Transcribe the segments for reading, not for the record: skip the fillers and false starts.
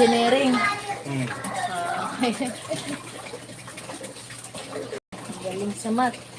engineering. Galing sa math.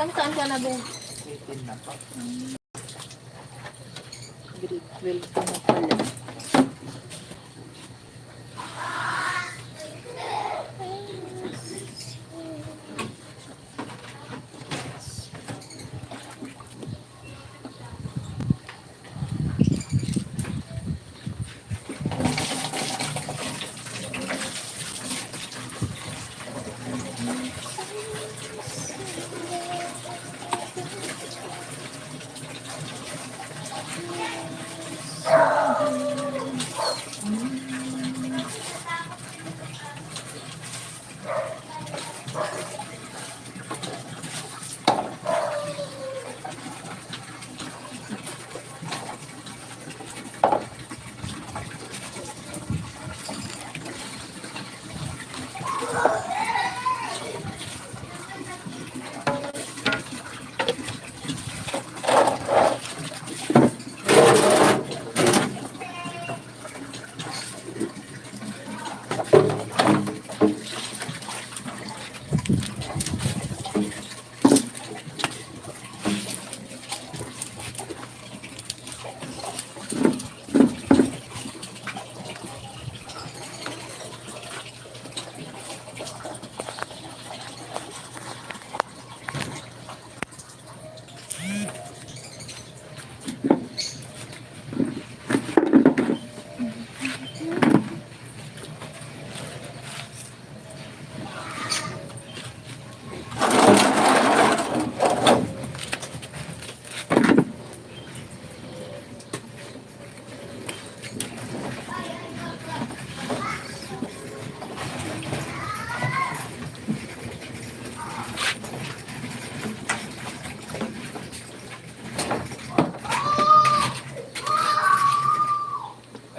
Ilang taon ka na ba? 18 na po. Grade 12 ka na pala.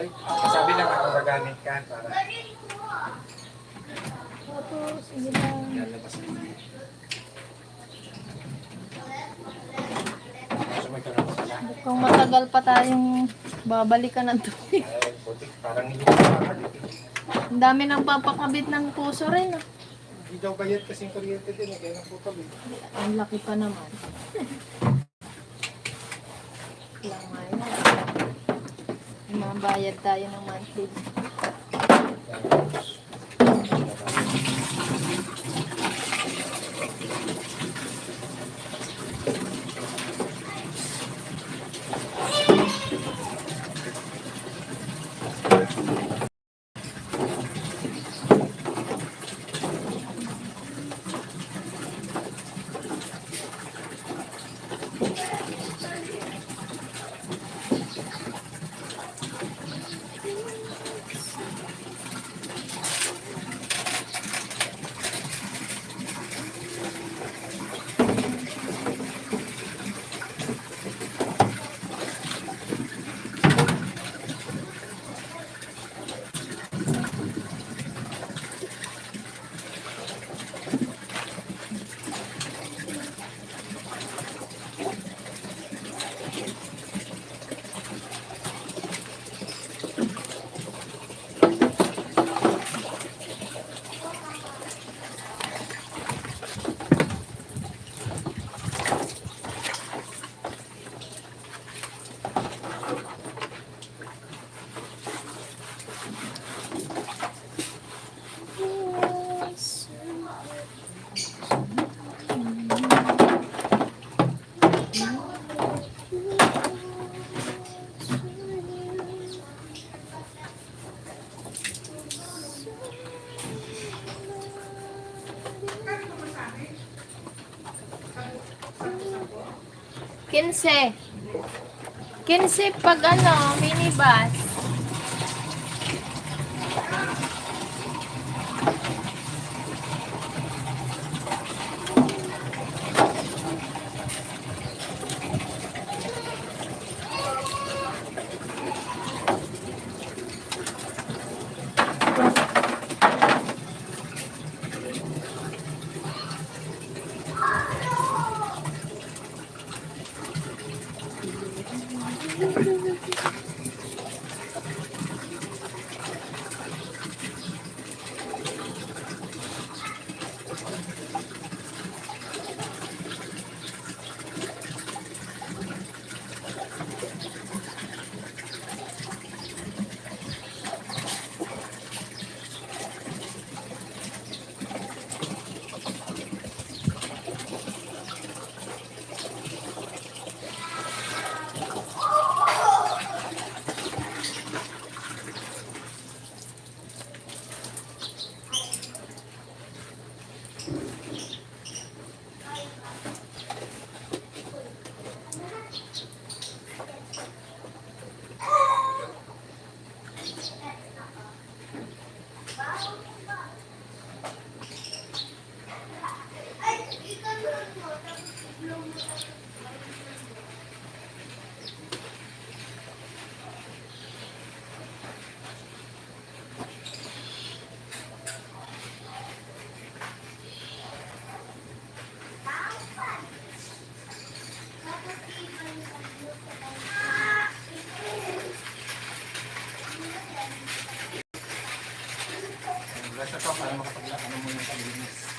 Ay, sabi lang ako gagamit ka para Tapos, sige lang. lalabas na. Sumay ka na po pala. Mukhang matagal pa tayong babalikan ng tubig. Ay, putik, parang hindi ko makakabit. Ang dami ng papakabit ng puso rin. Ah. Hindi daw bayad kasing kuryente din, kaya nang putabit. Ang laki pa naman. Lang nga yan. May mabayad tayo ng monthly. Kinse. Kinse pag ano, minibus. Basta to, para makapaglaan mo yung palinis.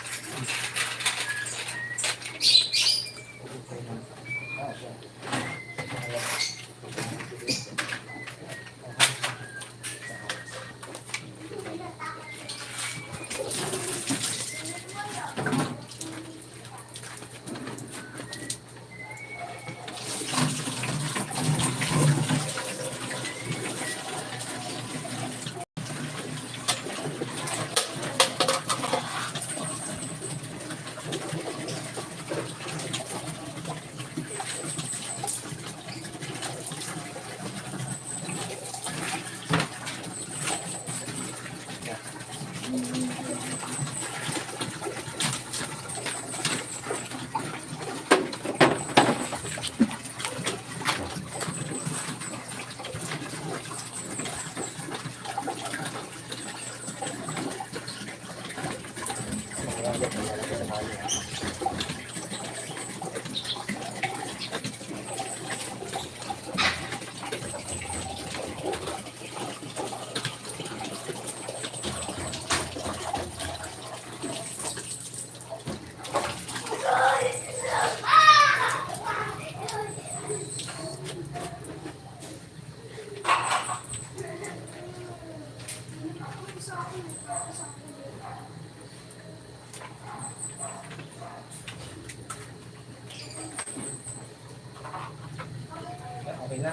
Okay na.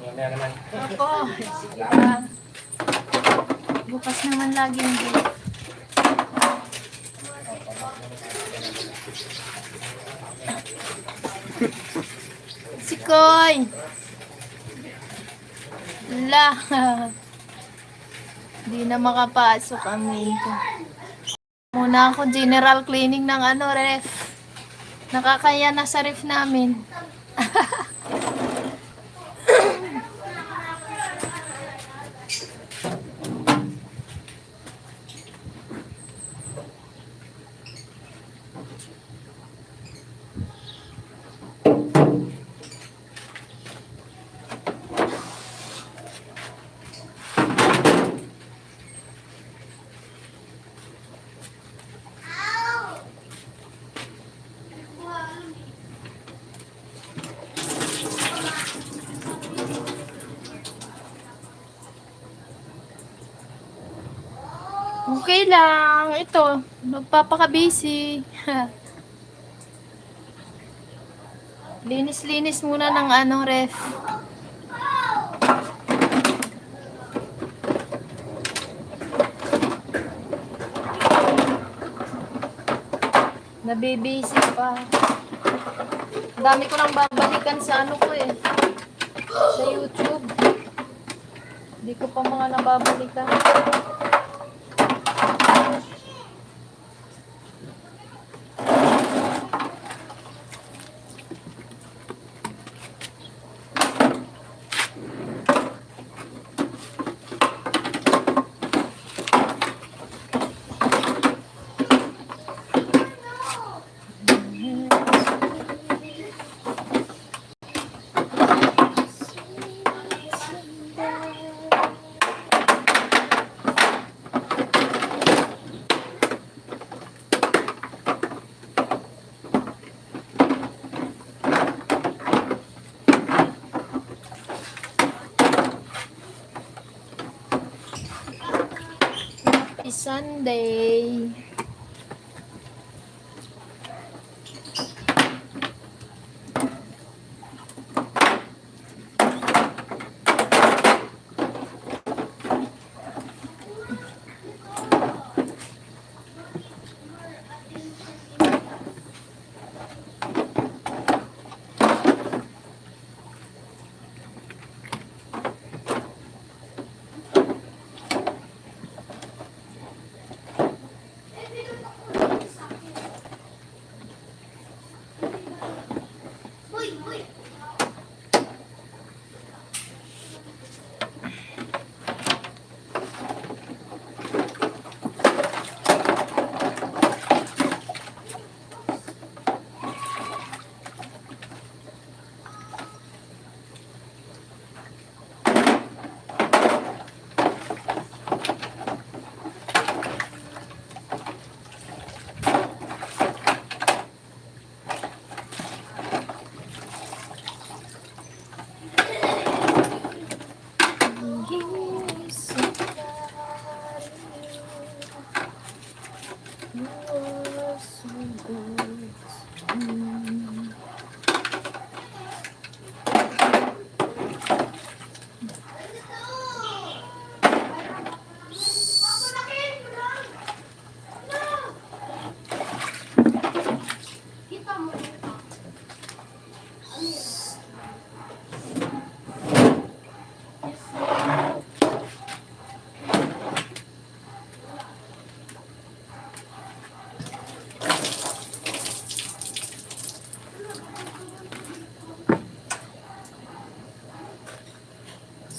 Mamaya naman. Ako, sige pa. Bukas naman lagi yung gate. Si Koy! La! Di na makapasok ang minto. Muna ako general cleaning ng ano, ref. Nakakaya na sa ref namin. Okay lang. Ito, magpapaka-busy. Linis-linis muna ng ano, ref. Nabibisi pa. Ang dami ko nang babalikan sa ano ko eh. Sa YouTube. Hindi ko pa mga nababalikan. Happy Sunday.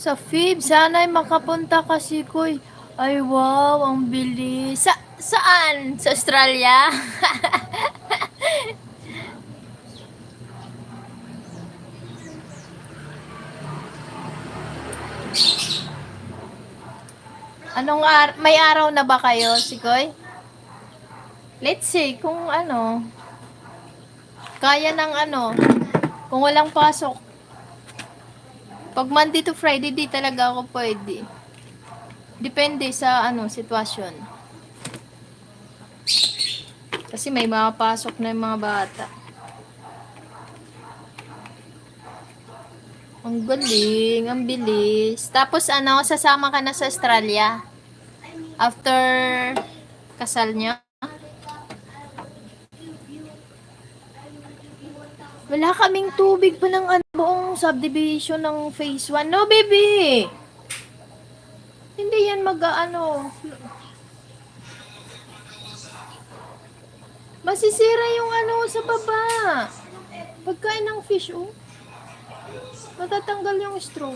Sa FIB, sana'y makapunta kasi koy. Ay wow, ang bilis. Saan? Sa Australia? May araw na ba kayo, Sikoy? Let's see kung ano. Kaya ng ano. Kung walang pasok. Pag Monday to Friday, di talaga ako pwede. Depende sa ano, sitwasyon. Kasi may mga pasok na yung mga bata. Ang galing, ang bilis. Tapos ano, sasama ka na sa Australia? After kasal niya? Wala kaming tubig pa ng ano, buong subdivision ng phase 1. No, baby! Hindi yan mag-ano. Masisira yung ano sa baba. Pagkain ng fish, oh. Matatanggal yung straw.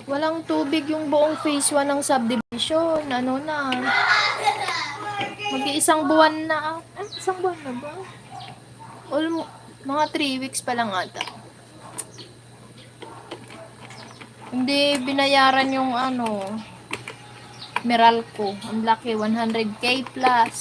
Walang tubig yung buong phase 1 ng subdivision. Ano na. Mag-iisang buwan na. Isang buwan na ba? Mga 3 weeks pa lang ata. Hindi binayaran yung ano, Meralco. Ang laki, 100k plus.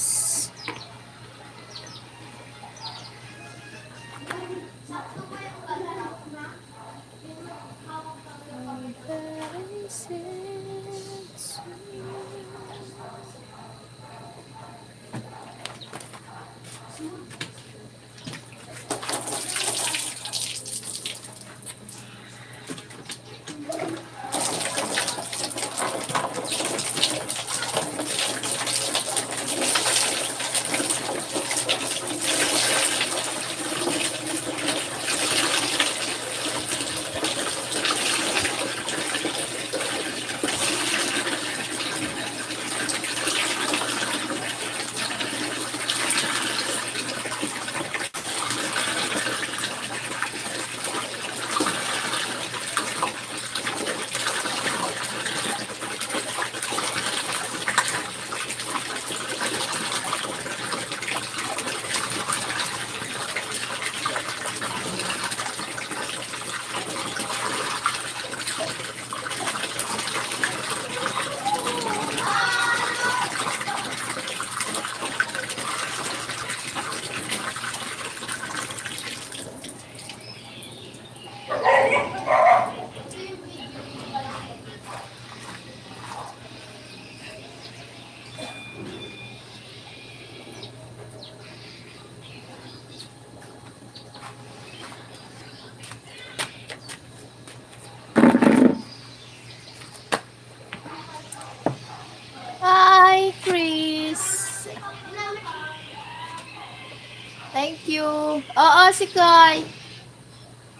Oo, si Koy.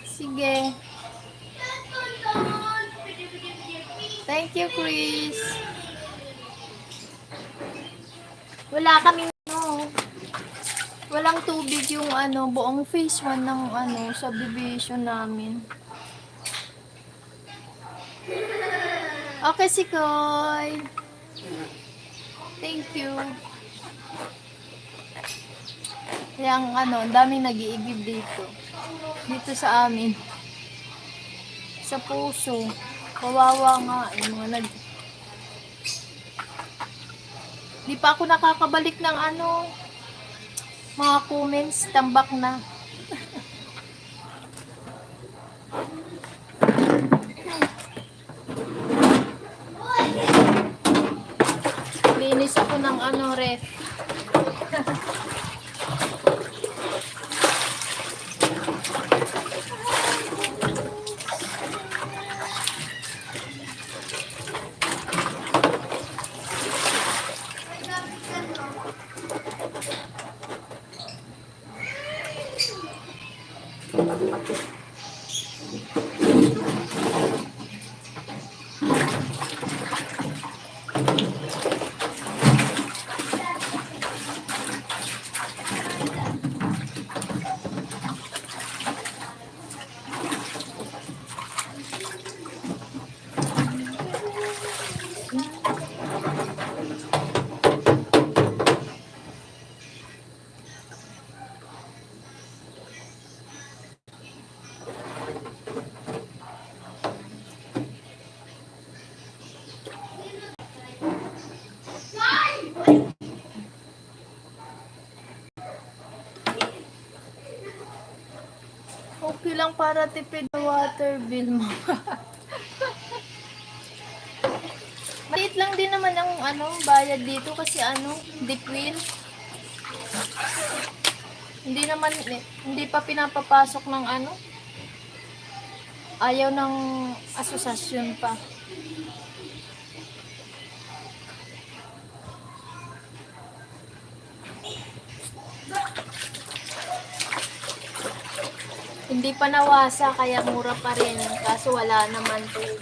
Sige. Thank you, Chris. Wala kaming walang tubig yung buong phase 1 ng subdivision namin. Okay, si Koy. Thank you. Yang ang daming nag-iigib dito. Dito sa amin. Sa puso. Kawawa nga. Yung mga Di pa ako nakakabalik ng mga comments. Tambak na. Linis ako ng ref. Okay lang para tipid na water bill mo. Maliit lang din naman ang bayad dito kasi deep well. Hindi pa pinapapasok ng ayaw ng asosasyon pa. Hindi pa nawasa kaya mura pa rin. Kaso wala naman tubig.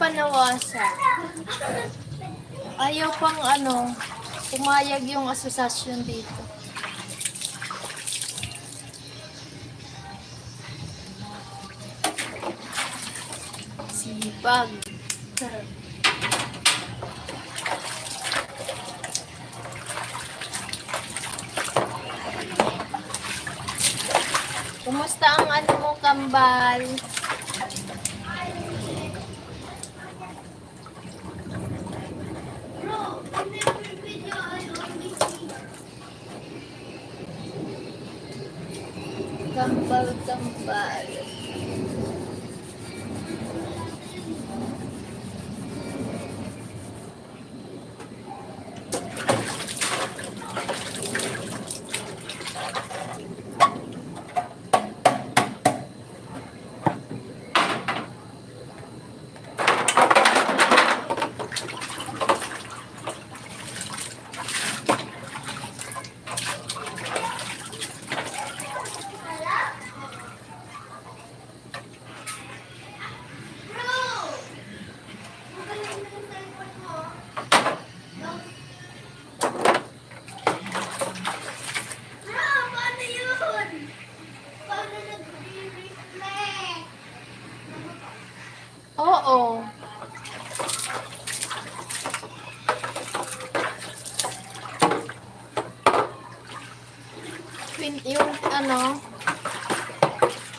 pa nawasan. Ayaw pang ano, pumayag yung asosasyon dito. Sipag. Kumusta ang ano mo, kambal? Kambal, kambal. Oo. Yung ano,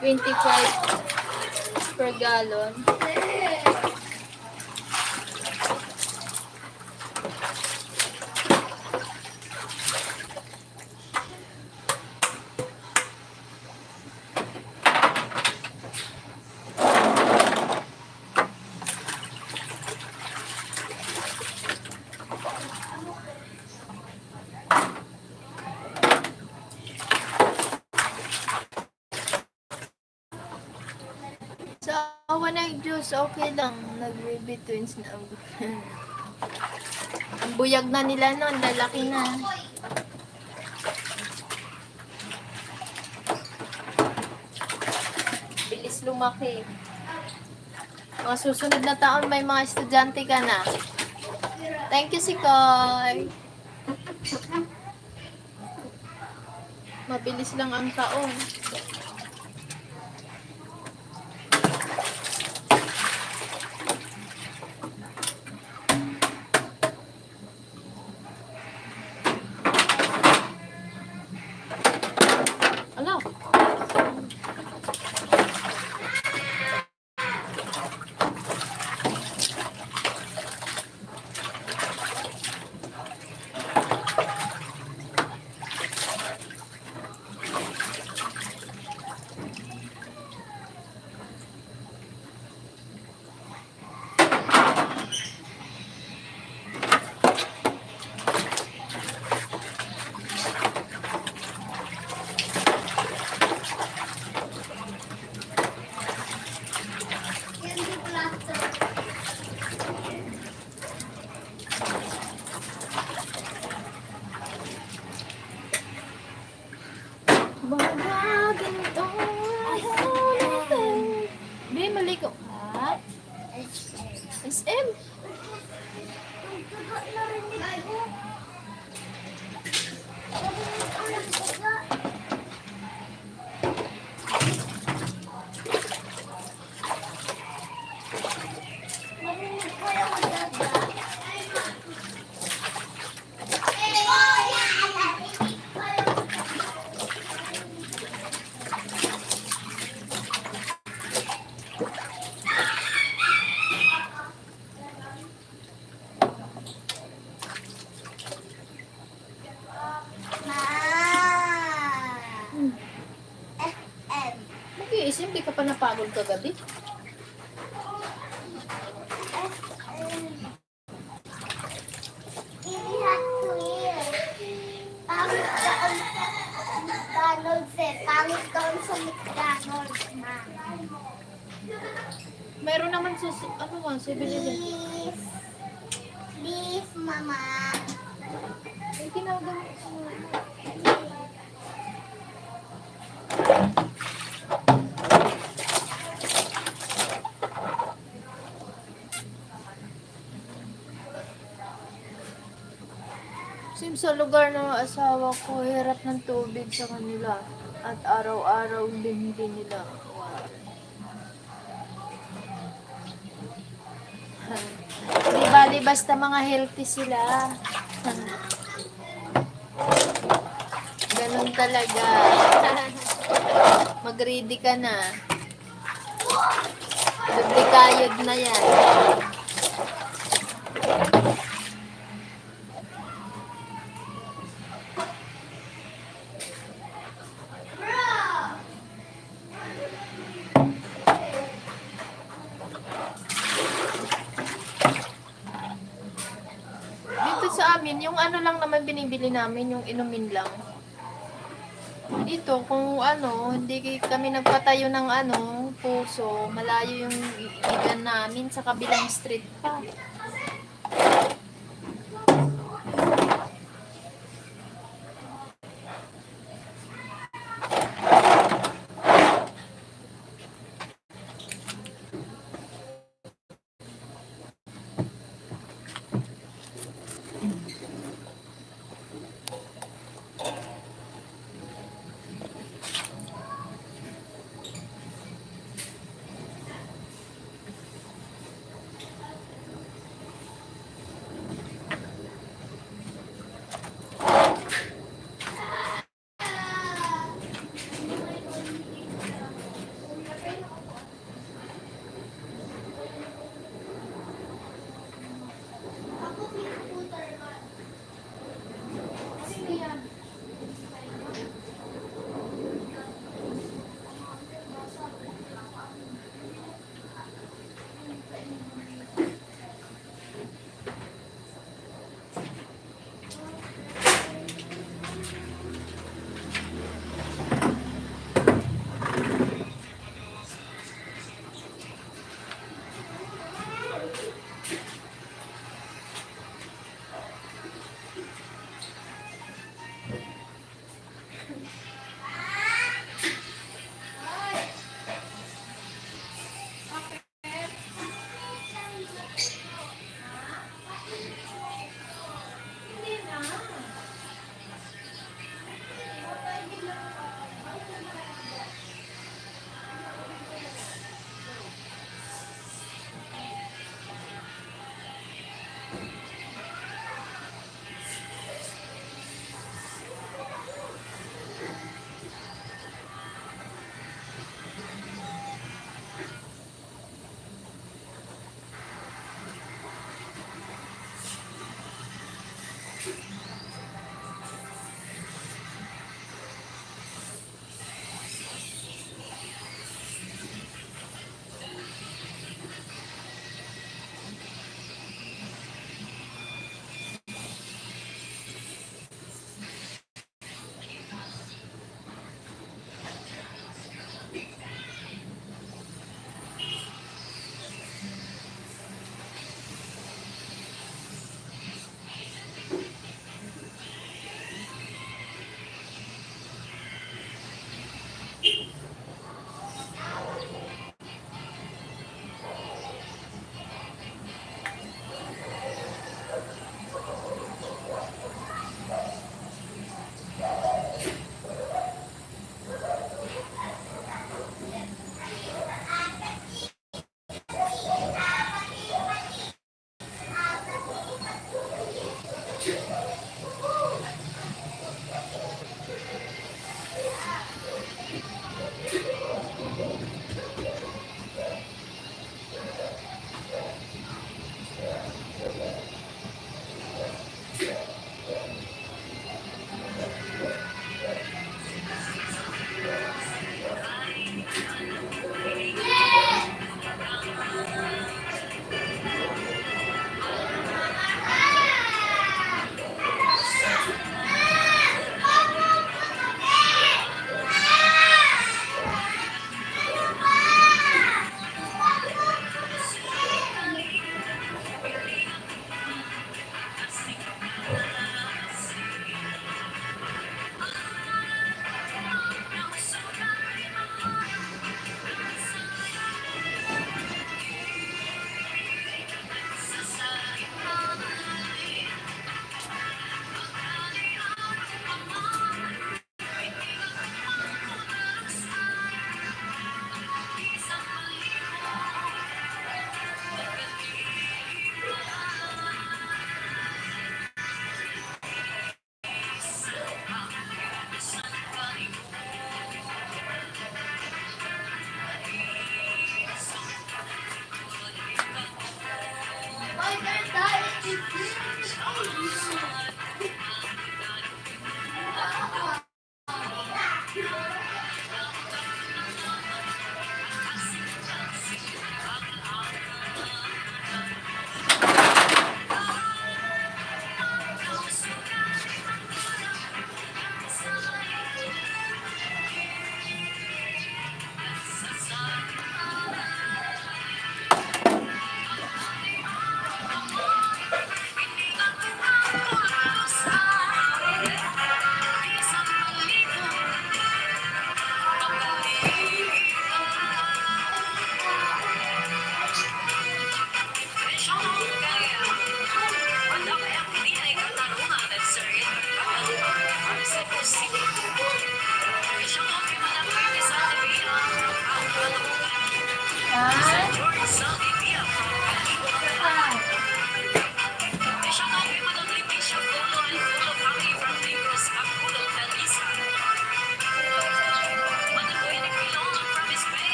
25 per gallon. Sa awa ng Diyos, okay lang. Nag-baby twins na ang ang buyag na nila noon, lalaki na. Bilis lumaki. Mga susunod na taon, may mga estudyante ka na. Thank you, Sikoy. Mabilis lang ang taon. Ano? Be, mali ko. Ha? SM? Mag-iisip, di ka pa napagod kagabi. Pangit doon sa McDonald's, ma. Meron naman sa, ano nga, 7-Eleven. Please. Please, mama. Ay, ginagawa ko. sa lugar ng asawa ko, hirap ng tubig sa kanila. At araw-araw din nila. Wow. Di bali basta mga healthy sila. Ganun talaga. Mag-ready ka na. Doble kayod na yan. Dito sa amin, yung ano lang naman binibili namin, yung inumin lang. Dito, kung ano, hindi kami nagpatayo ng ano, puso, malayo yung igan namin sa kabilang street pa.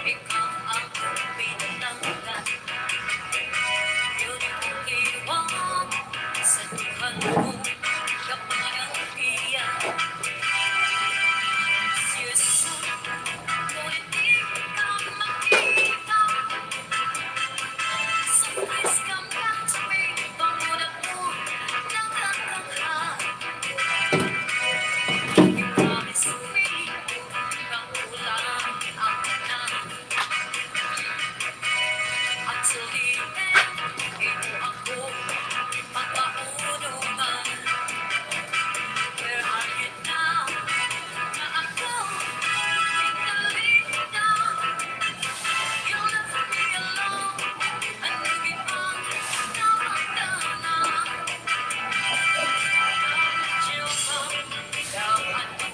Ikaw ang pinatanggal. Yun ang iwan sa duhan ko kapag ang iyak. Yesu, ngunit di ka makita. So please come back to me. Pangunak mo nakakangha. You promise me, kakulang ang na. Until the end, ito ako pagpaunungan. Where are you now? Na ako ikalitaw. You left me alone. Ang nagibang namatana. Medyo ikaw ano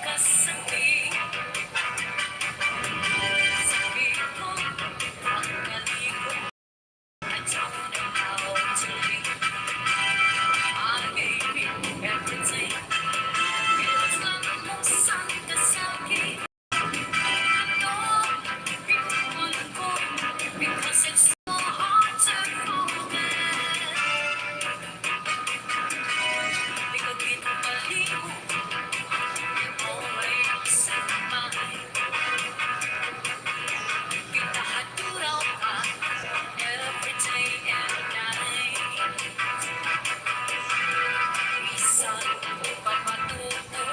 kasabi. Sabi ko, ang galing ko. I don't know how to live. I gave you everything. It was like the most Nagasaki. No, iwan ko because it's so hard to forget. Ikaw pinabalik mo, always in my mind. Pinahaduraw ka every day and night. Minsan papatuko,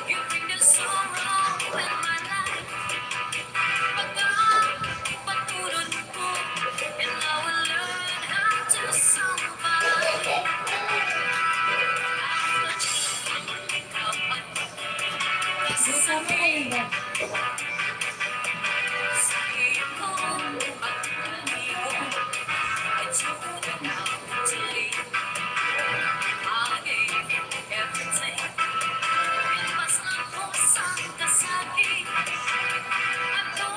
you bring the sorrow in my life. Pagkapatulad ko, and now I learn how to survive. Ikaw ang sasabihin sa iyo at kaligo. I told you how to live. I gave you everything. Ilabas ng pusang kasagi. Ano,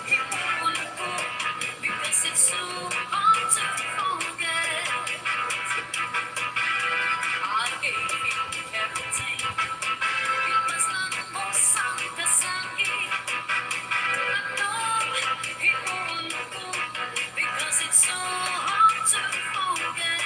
hipon ko, because it's so hard to forget. I gave you everything. Ilabas ng pusang kasagi. Ano, hipon ko, because it's so hard to forget.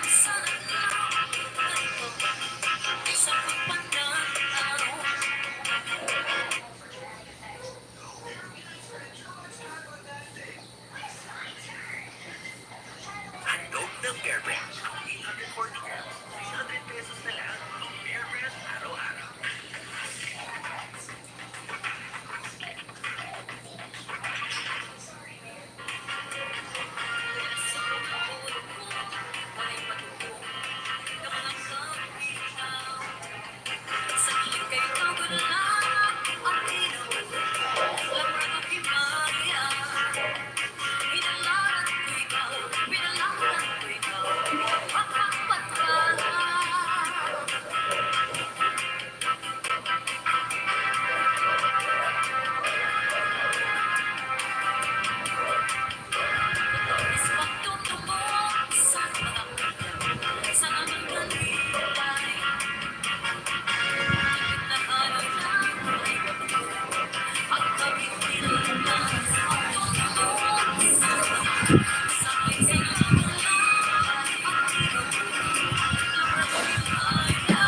Sana lang ganito sa pagpananaw. Handog ng Airbrand. 840 grams, 300 pesos na lang. Airbrand araw-araw. Walay matutong na mga kapitaw. Sa gilid kay ikaw ko na lang ang ilaw. Lamang ang himaya. Pinalaran ko ikaw, pinalaran ko ikaw. Pagpapatala. Is pagtutungo sa mga kanya, sa aming kalibay. Na ano lang ay pagtutungo, ang kaming pinaglang. Pagtutungo sa mga sa aking sinulay. Ang tinutulong, lamang himaya.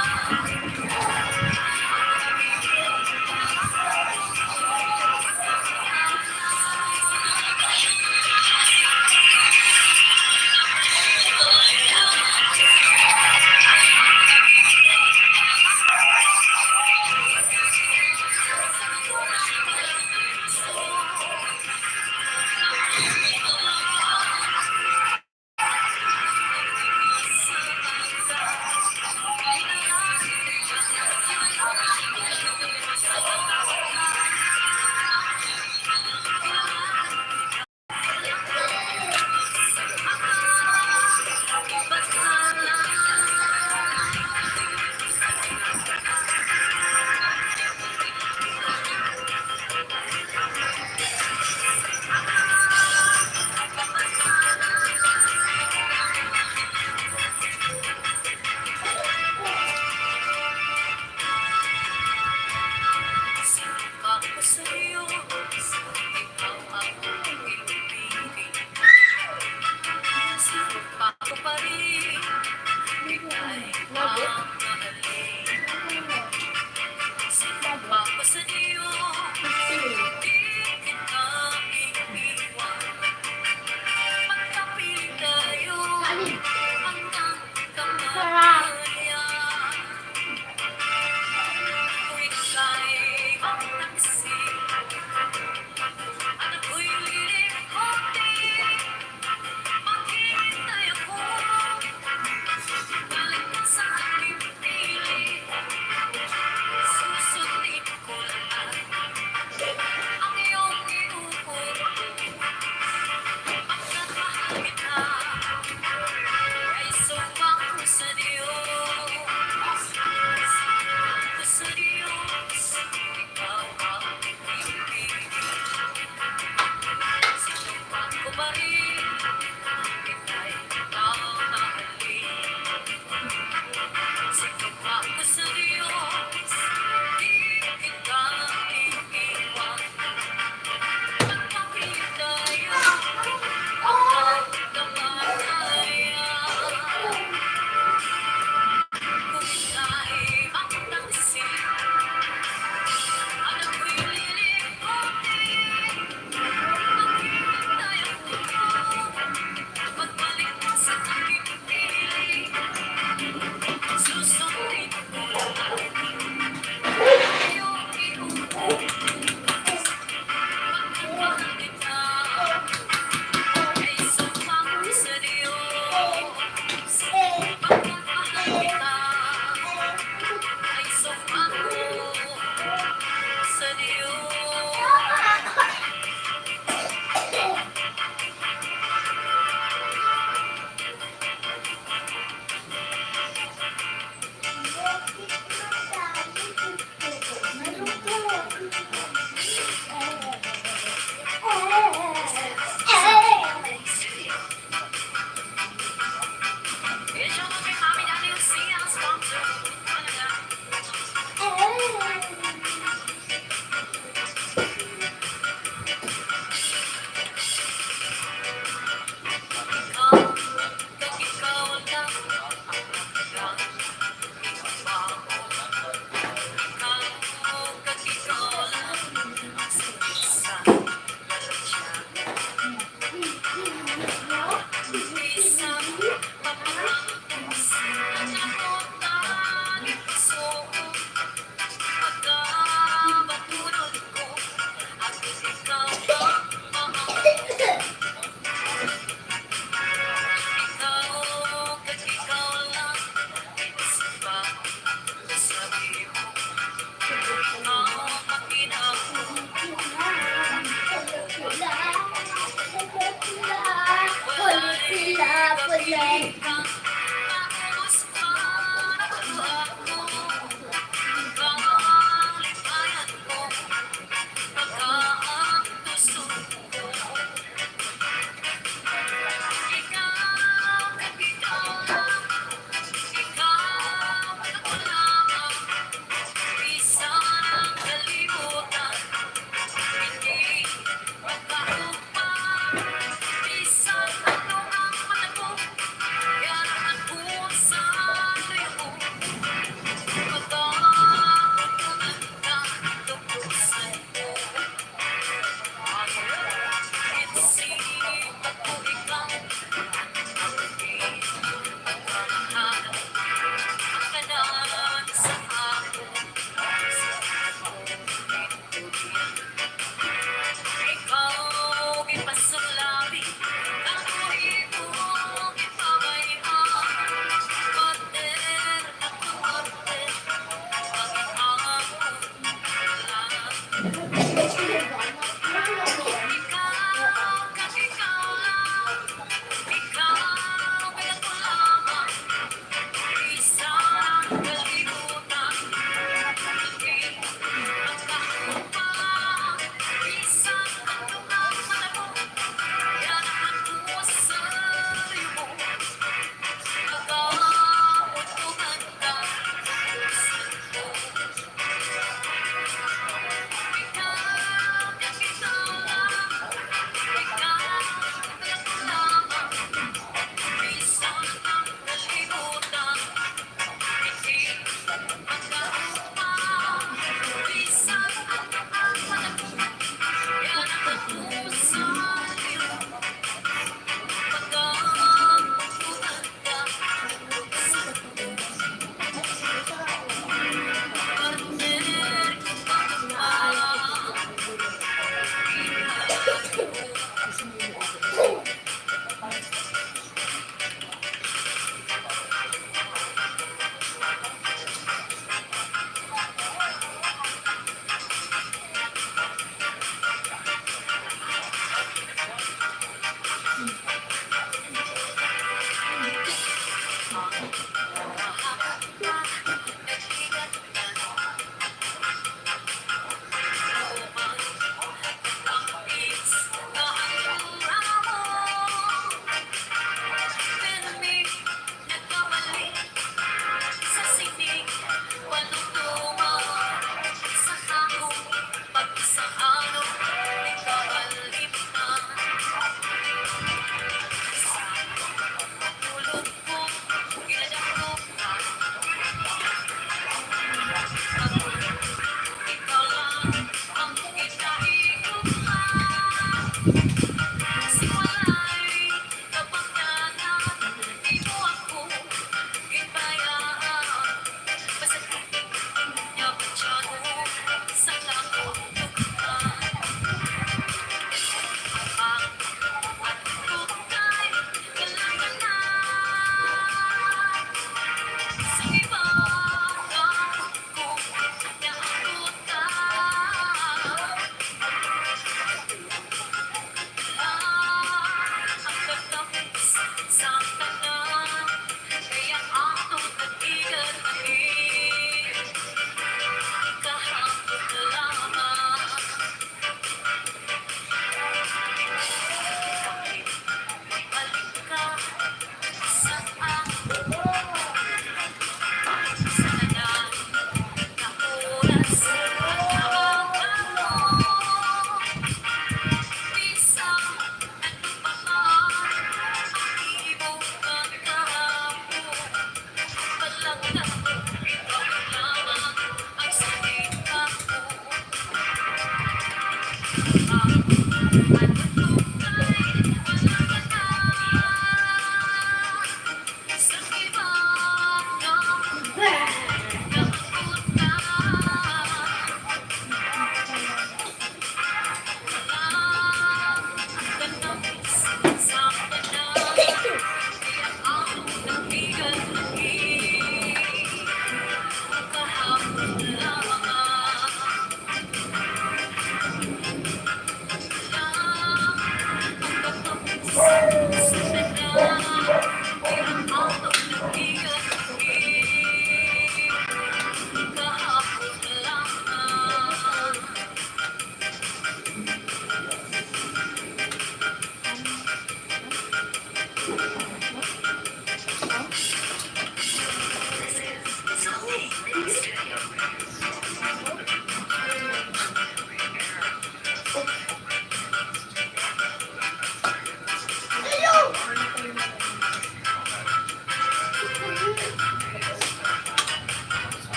Ulit.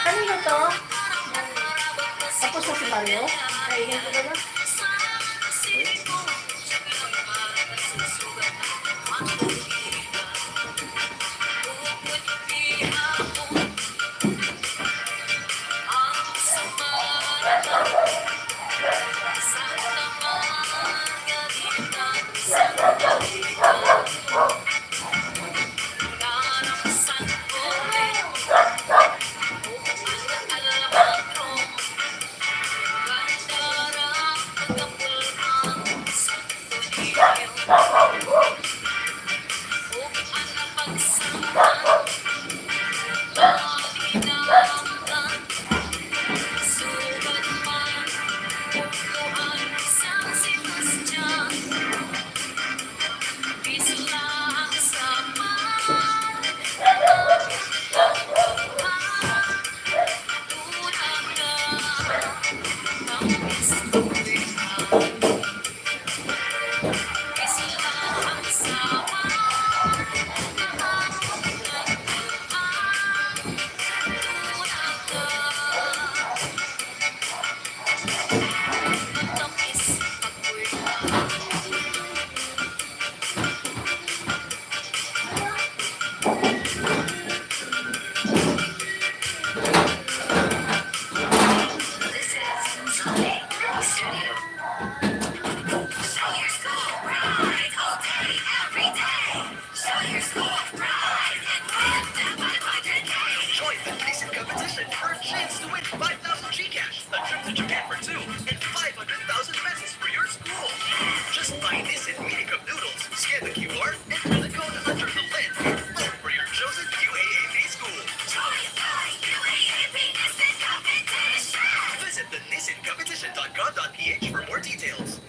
Kanino to? Tapos na si Mario? Kainin ko na lang. Nissan competition for a chance to win 5,000 Gcash, a trip to Japan for two, and 500,000 pesos for your school. Just buy Nissan Mini Cup noodles, scan the QR, enter the code under the lid, and vote for your chosen UAAP school. Visit the nissancompetition.com.ph for more details.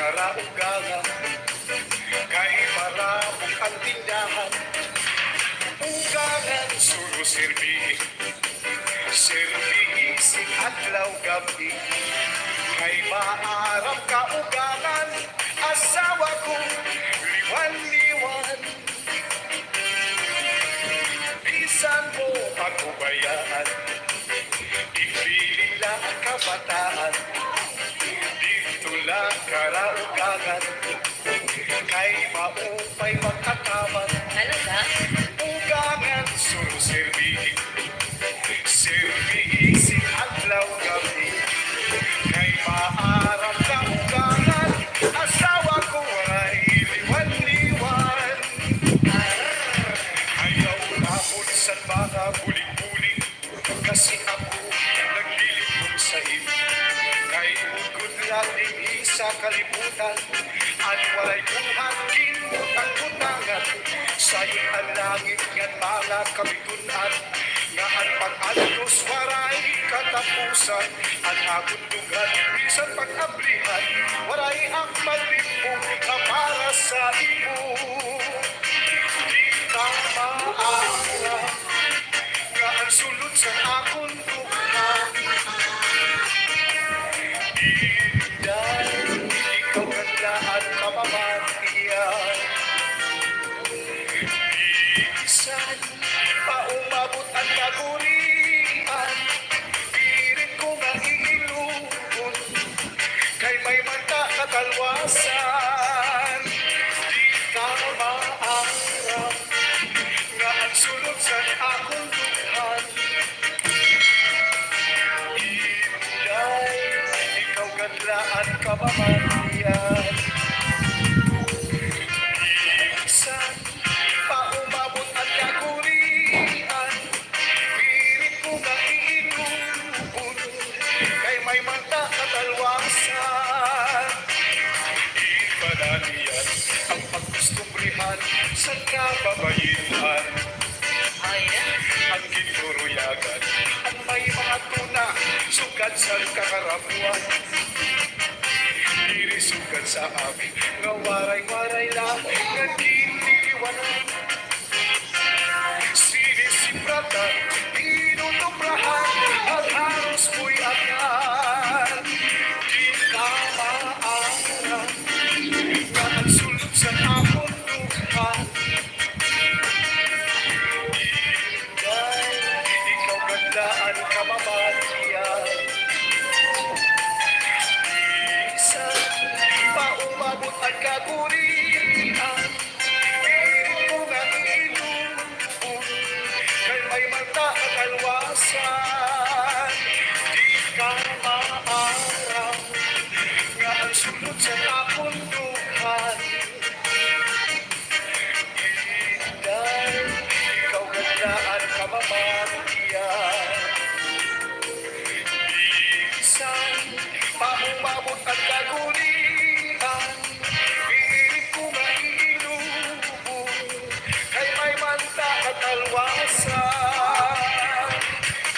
karaugangan, kay marabong ang tindahan. Ugangan, suro sirbi, sirbi, si adlaw gabi. Kay maarap ka ugangan, asawa ko, liwan-liwan. Bisan mo ako bayaan, ipiling lang ang kabataan. Dito lang karaugangan, kay maupay magkataman. Talaga? Ugangan, suro sirbi, sirbi, si adlaw gabi. Kay maarap ka ugangan, asawa ko ay liwan-liwan. Ayaw namon sa mga buling-buling, kasi ako naglilibong sa iyo. Kay ugod lang din sa kalibutan, at walay buhat kinutang-kutangan. Sa'yo ang langit nga't mga kabitunan, nga ang pag-alos waray katapusan. Ang akong dugan, bisan pag-ablihan, waray ang malipong na para sa iyo. Di ka maaarap, nga ang sulod sa akong dugan. Inday, ikaw ganda at kamamatiyan. Bisan pa umabot ang kagurian, pirit ko nga iilubon, kay may mata katalwasan. Di ka maarap, nga ang sulod sa akong dughan. Inday, ikaw ganda at kamamatiyan. Bisan pa umabot ang kagurian, pirit ko nga iilubon, kay may mata katalwasan. Iba na niyan ang pagkustumbrihan sa kababayihan. Ang ginuruyagan, ang may mga tuna, sugad sa kakarapuan. Diri sugad sa amin, nga waray-waray lang, nga kiniwanan. Sinisipratan, inutubrahan, at haros mo'y akan. Di ka maarap, nga ang sulod sa akong dughan. Inday, ikaw ganda ang kamamatiyan. Bisan pa umabot ang kagurian, pirit ko nga iilubon, kay may mata at alwasan. Di ka maarap, nga ang sulod sa akong dughan. Inday, ikaw ganda ang kamamatiyan. Bisan pa umabot ang kagurian, pilit ko nga iilubon, kay may manta at alwasan.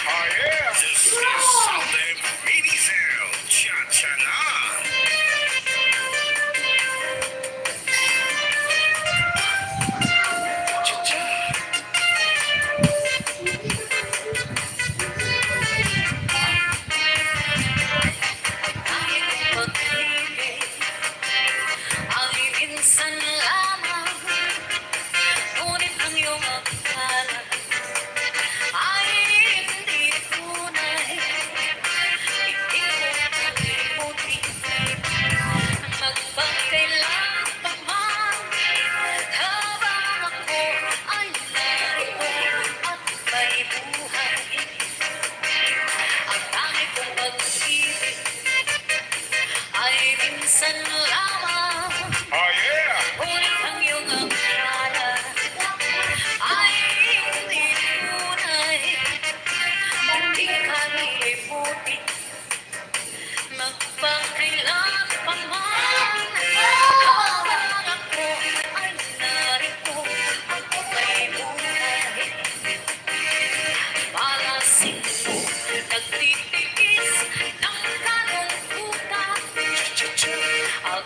Ah, yeah! This is Sunday Mini Sale. Cha-cha na! Cha-cha! Kahit pag-ibig ay minsan lamang, ngunit ang iyong akala ay hindi tunay. Hindi ko kalimutin, magpagkailan pa man, habang ako ay narito at may buhay. Ang tanging kong pag-ibig ay minsan lamang, Ah, yeah! ngunit ang iyong akala ay hindi tunay. Hindi ka nilimutin, magpakailan pa man, habang ako ay narito at may buhay. Malasing mo, nagtitiis ng kalungkutan, Cha-cha! ang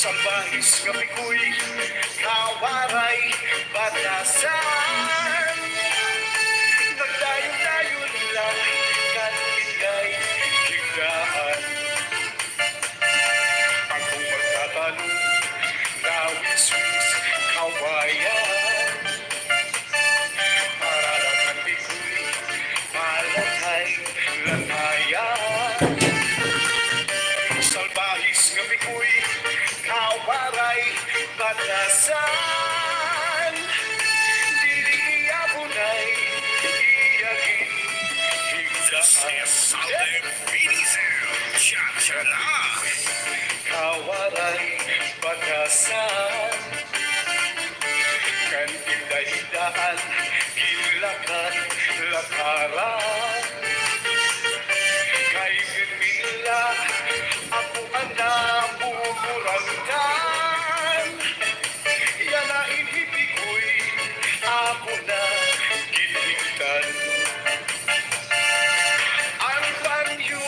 Salbahis nga pikoy, kawaray, batasan. Nagdayon-dayon lang, kanigay, higaan. Akong magtatalo, nawis-wis, kawayan. Para lang ang pikoy, malatay, latayan. Salbahis nga pikoy, kawaray, batasan. Dili iyabunay, iyagin, higdaan. Kawaray, batasan. Kan inday-daan, gilakan, lakaran. Kay ganila, ako ang nabuburantan. Yan na inhibi ko'y ako na ginhigtan. Ang banyo,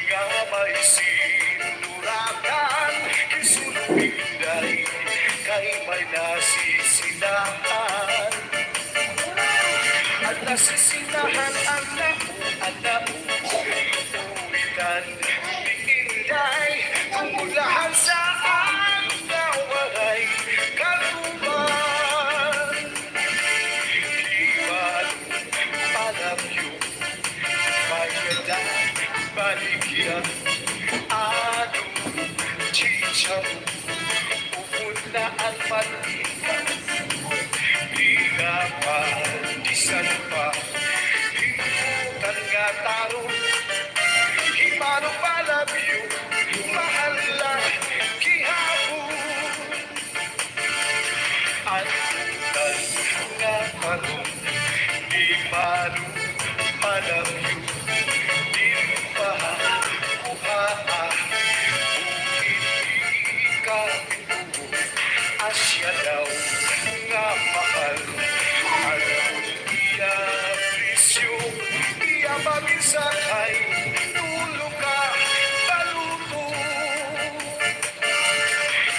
nga may sinurakan. Kisulubinday, kay may nasisinahan. At nasisinahan ang uwitan ni Inday. Tumulahan saan nawaray katuman. Iban alam yung maganda balikyan. Ano chicham pupunta ang panlikan. Di nga pa, disan pa, himutan nga tarong. Himano palabyo, mahal lang kihapon. At utan nga parong, di mano palabyo. Di pa kuhaa, hindi ka pito. Asya daw nga mahal. Alam iya presyo, iya magisakay. Tulo ka, baluto.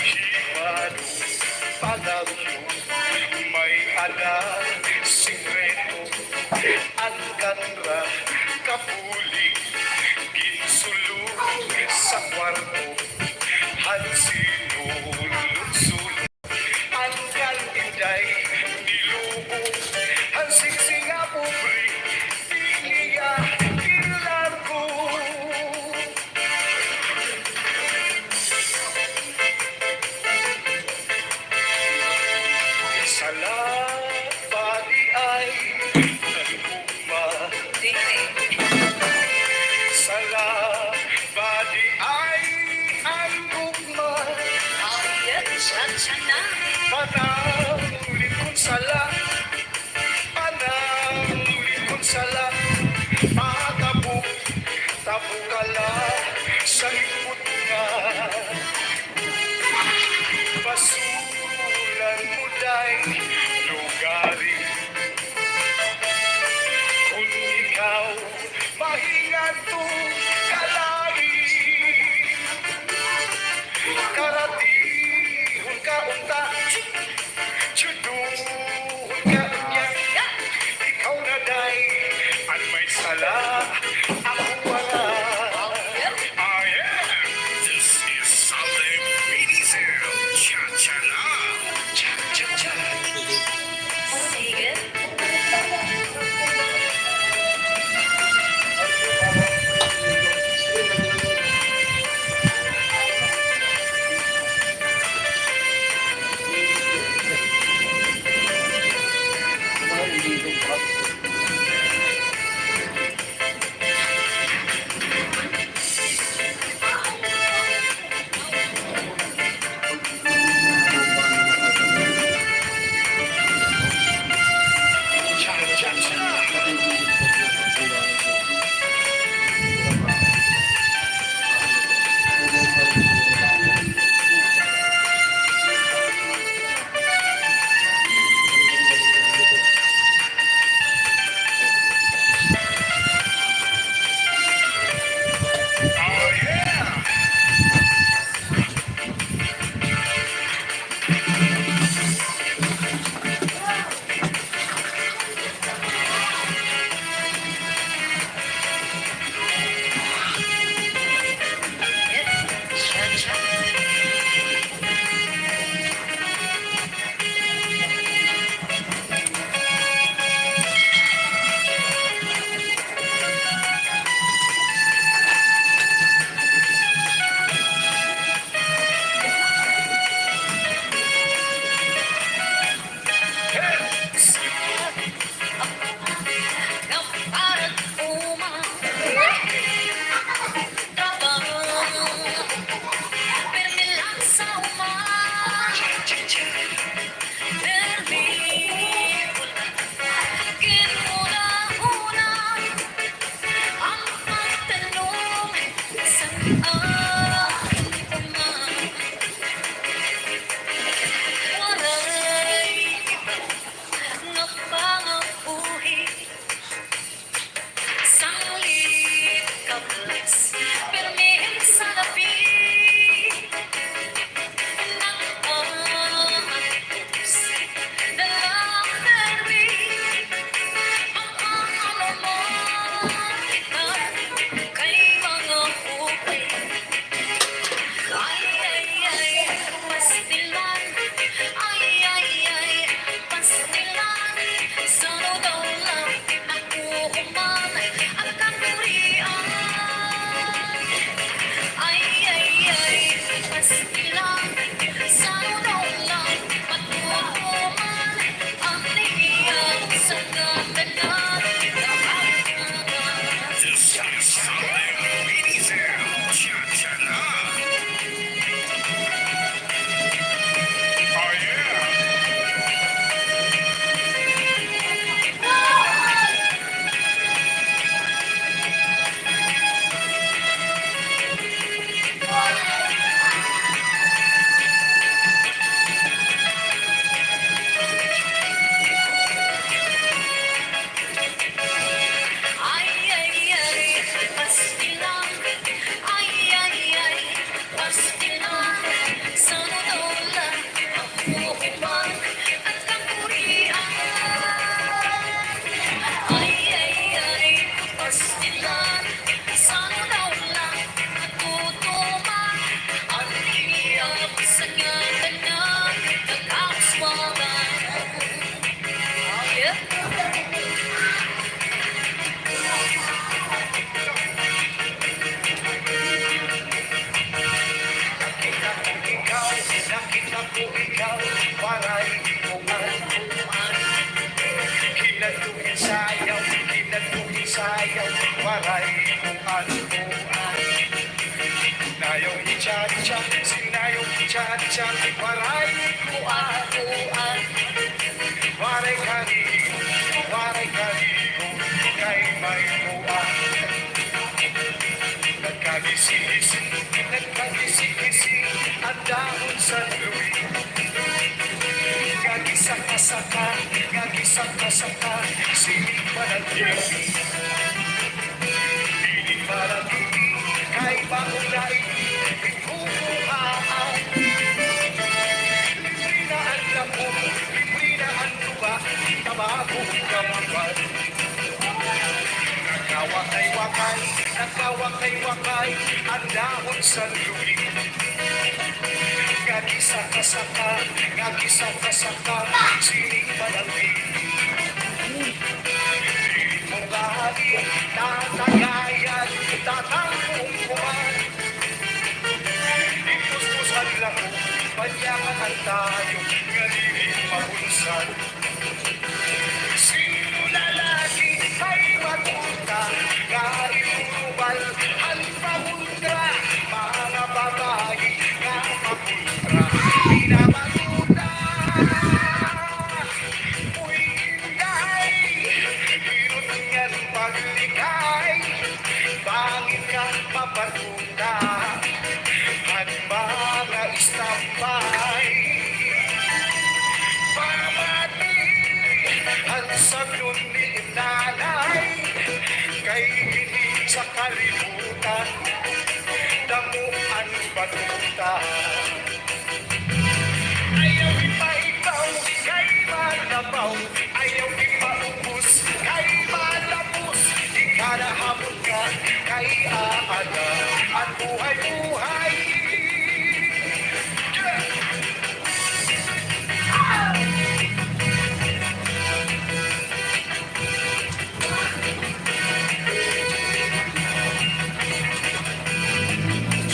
Himano, palabyo, may alam, sikreto. Ang kanra, kapuling, ginsulong sa kwarto. Hansinulong-sulong, ang kalinday, nilubo. Hansing-sing nga pobre, piliya, kilargo. Salabadi ay nagpuma. Salabadi ay ang gugma. Panaulit kong sala, panaulit kong sala. Patabok, tabok ka lang sa likod nga. Pasulan mo day lugarin. Kung ikaw mahingan to kalarin. Karatihon ka unta, chudong cha-cha, sinayong cha-cha, waray kuan. Waray kanigo, kay may kuan. Nagkagisi-gisi, ang dahon sa luwi. Gagisaka-saka, sinig managin. Pinig managin, kay bakulay, ikukuhaan. Libre na ang lamok, libre na ang luba, tamabong kamuban. Nagkawakay-wakay, ang dahon sa luwi. Gagisaka-saka, sinig managin. Pinig mong bahagi, tatagayan, tatangkong kuman. Ipuspusan lang mo, panyakan tayo, ngaliling mabunsan. Sino lalaki ay matuta, kailubal, ang pamundra, mga babae, nga mapuntra, pinamatuta. Uy, inday, hirot nga't paglikay, bangin ka mapatuta, at mga istambay. Pamati ang saglon ni nanay, kay hindi sa kalimutan, damuan batuta. Ayaw ipaikaw, kay malabaw, ayaw ipaubos, kay malapos, di ka nahamon ka, kay aaga, at buhay-buhay. Yeah!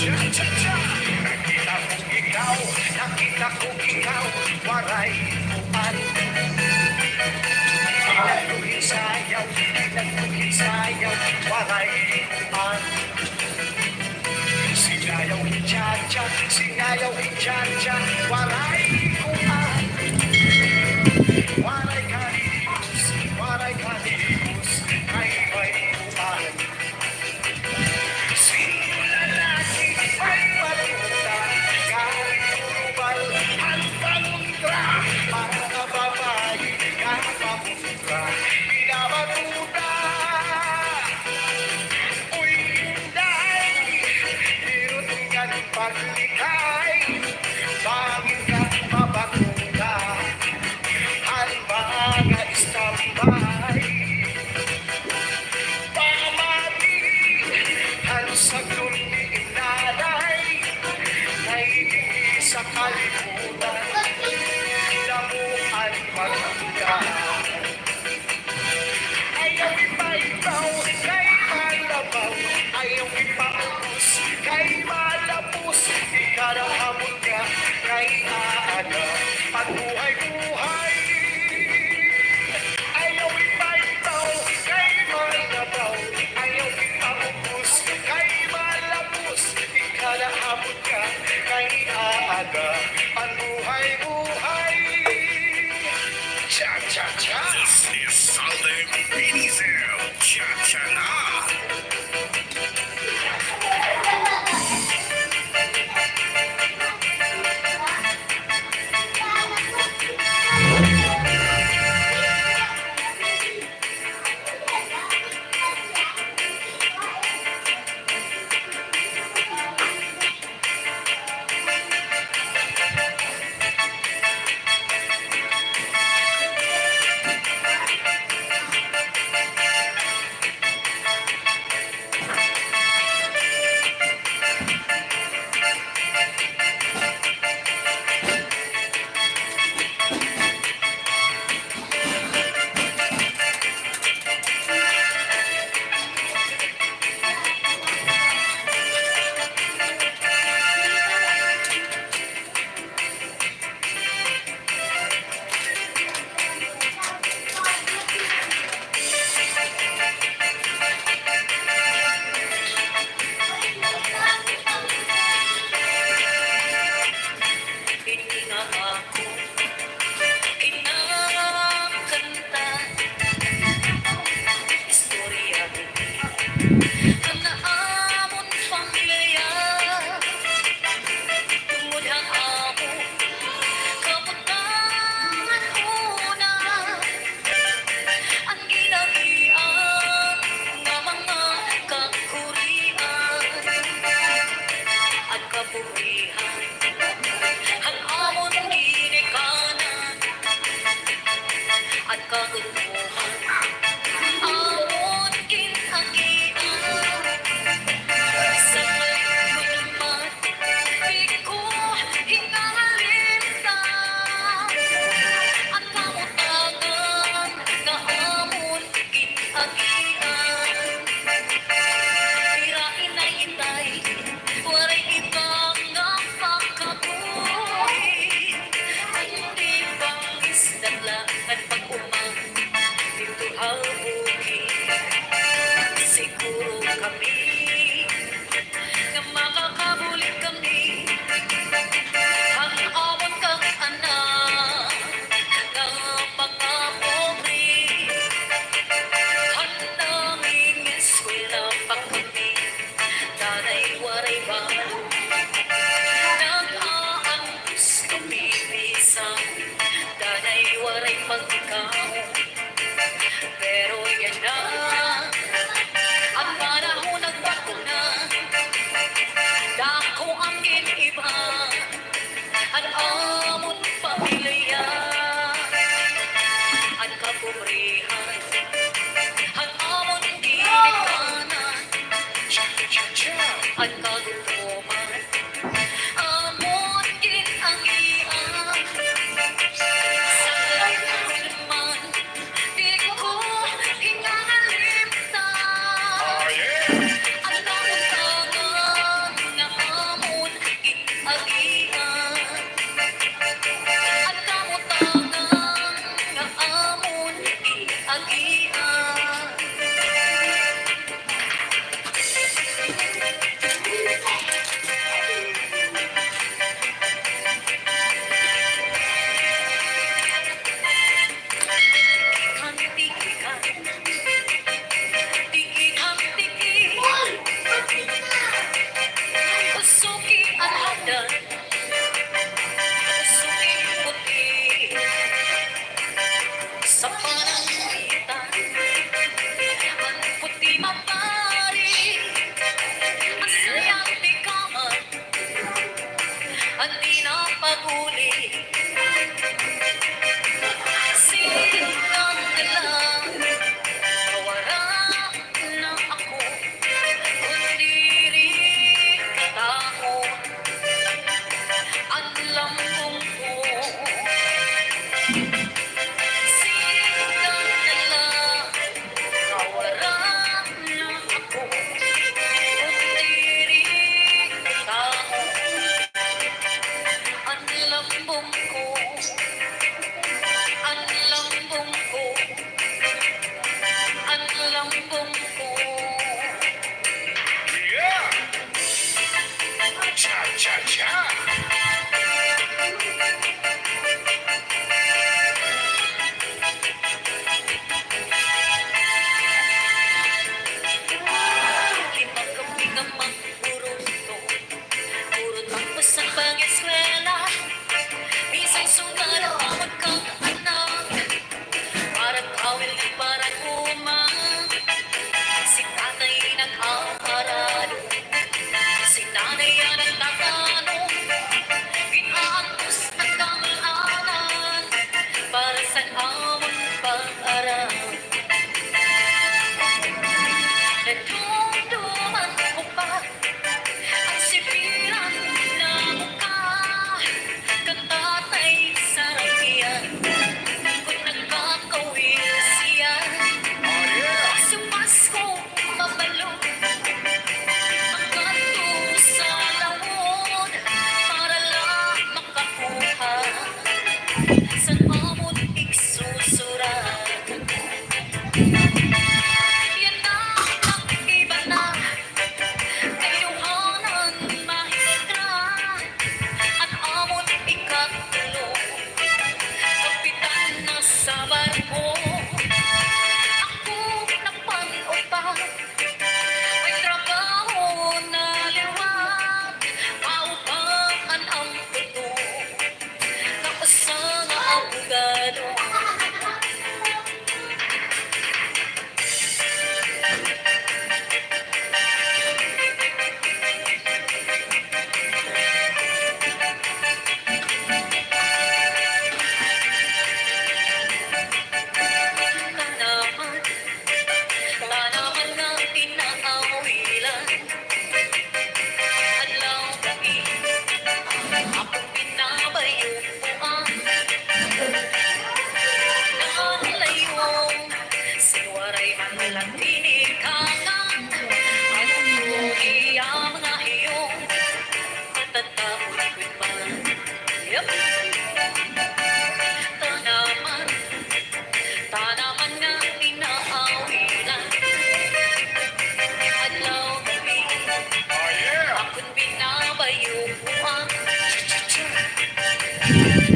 Cha-cha-cha! Nakita kong ikaw, waray kuan. Pinagluhin sayaw, waray kuan. Singayaw cha-cha, waray kuan. Waray kanibus, kay may kuan. Sino lalaki ay matuta, kalubal, ang pamundra, mga babae, kapamundra, pinamatuta. Uy, inday, hirot nga ng paglikay, bangin ka mabatuta, ang mga istambay. Pamati, ang saglon ni nanay, kay hindi sa kalimutan, damuan maganda. Ayaw ipaitaw, kay malabaw, ayaw ipaubos, kay malapos, ikarahamon ka, kay aaga, at buhay-buhay. Ayaw ipaitaw, kay malabaw, ayaw ipaubos, kay malapos, ikarahamon ka, kay aaga, at buhay-buhay. Cha-cha-cha! This is Salem Pinizel. Cha-cha na. kabuhihan. Ang amon ginikanan at kagutuhan. Amon kinagian sa ngayon naman di ko hinalintang at kamutangan na amon kinagian. Tirain na itay, waray ibang napakabuhi. Kundi bang isnaglakan pag umang dito habuhi. Siguro kami na makakabulit kami. Ang amon kang anak na mga pobre. Handangin eskwela pa kami, tanay waray balo. Nag-aantos tumipisang, tanay waray pagkaon. Pero yan na, ang panahon nagbago na. Dako ang iniba, ang amon pamilya, ang kapobrihan. Ang amon ginikanan at kagutuman. Amon ginangian sa ngayon naman di ko hinalimutan. Ang namuntangan na amon ginagian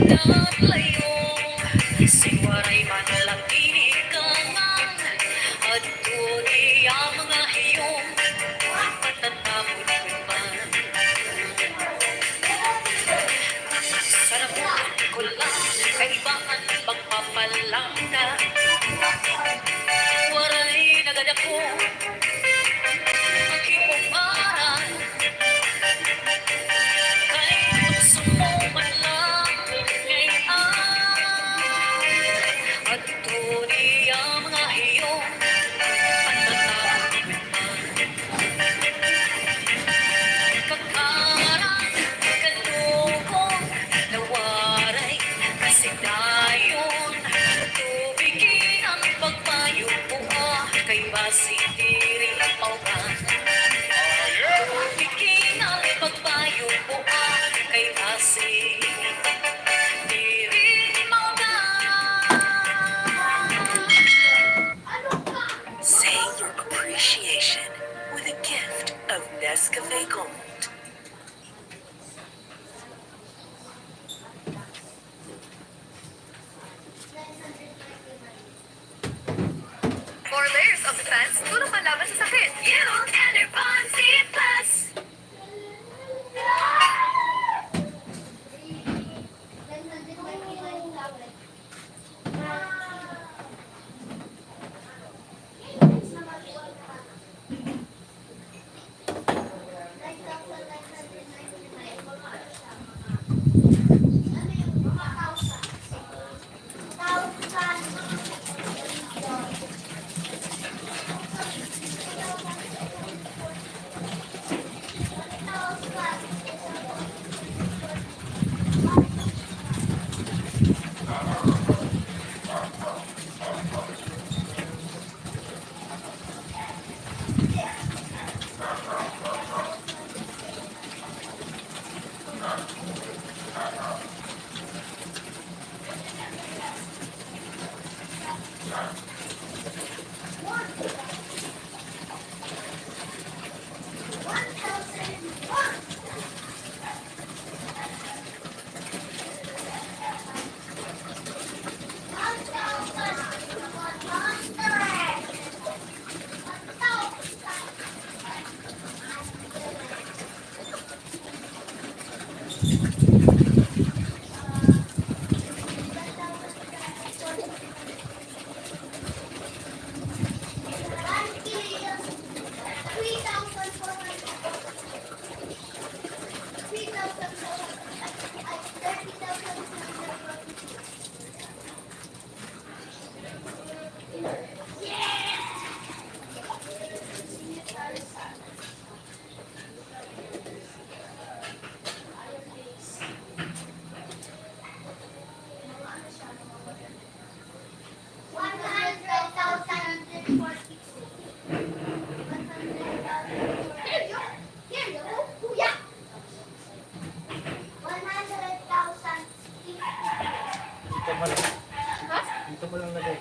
At layo, siwaray man lagi kangan. At tuni ang mga hiyong patatabon man. Sarapon ko lang, kaibaan pagpapalangka. Waray nagadako, makipumaran. Kahit sumuman lang ngayon. At tuni ang mga hiyong patatabon man. Kakarang kanukong nawaray kasignayon. Tubigin ang pagpayo mo kay basi diri pauban. Tubigin ang pagpayo mo kay basi diri pauban. Say your appreciation with a gift of Nescafe Gold. Four layers of defense, tulong panlaban sa sakit. You Enervon C+. Dito mo lang lagay.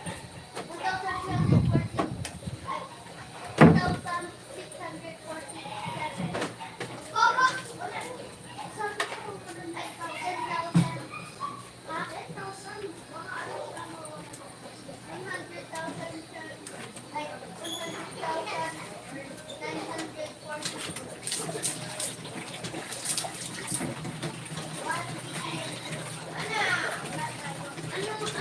Ano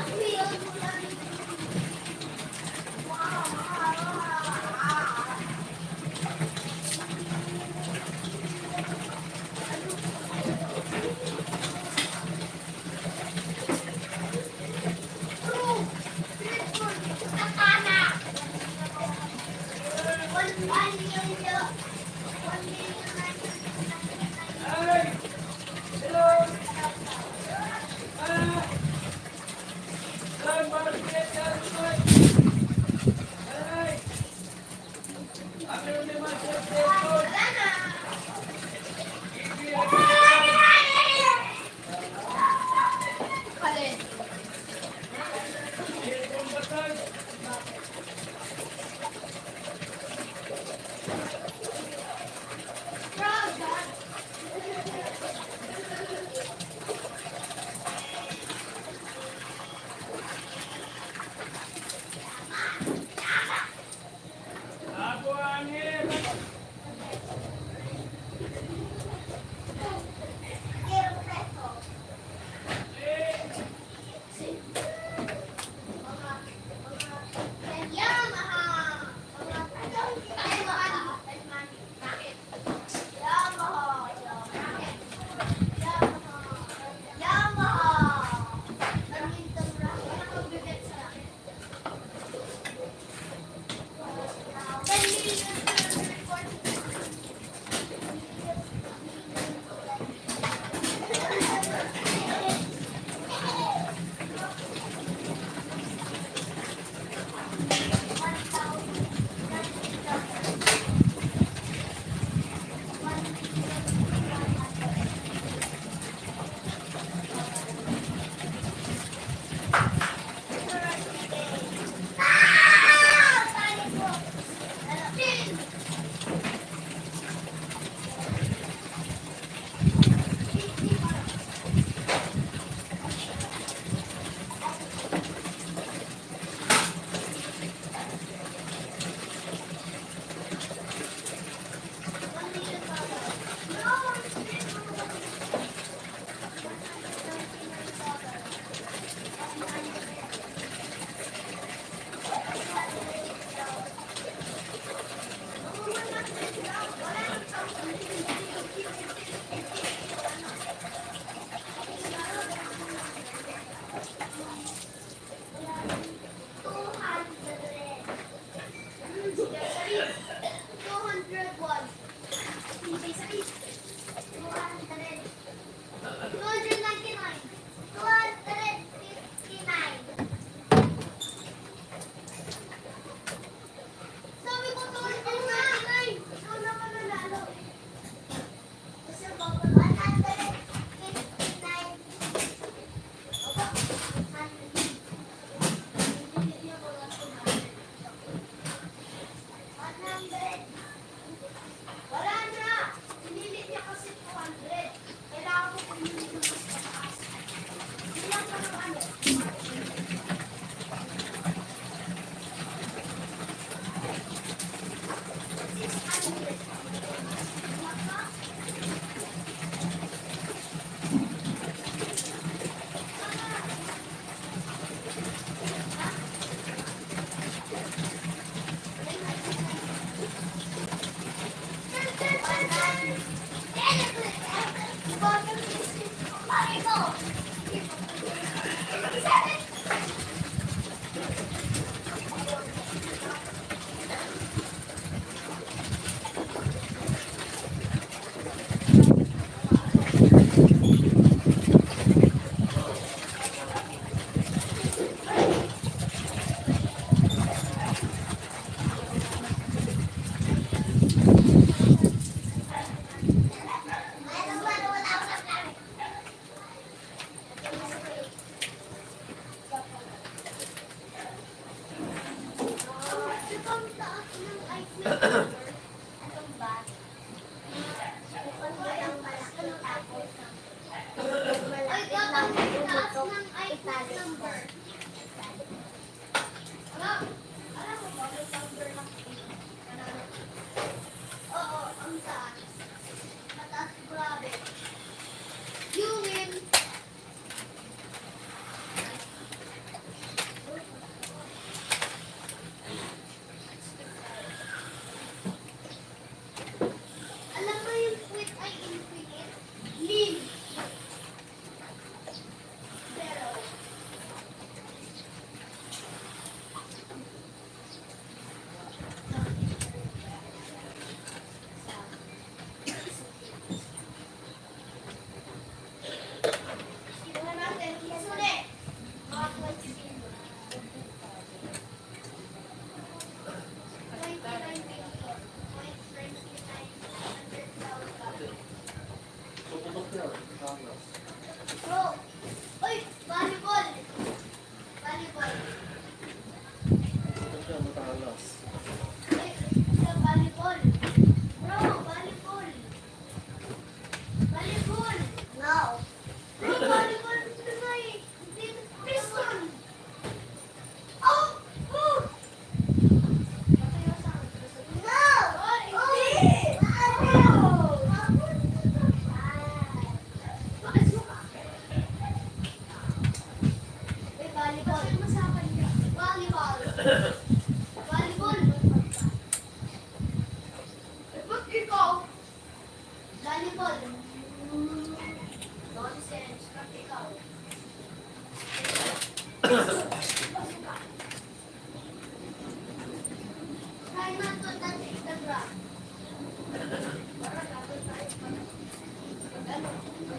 Try not to touch the ground.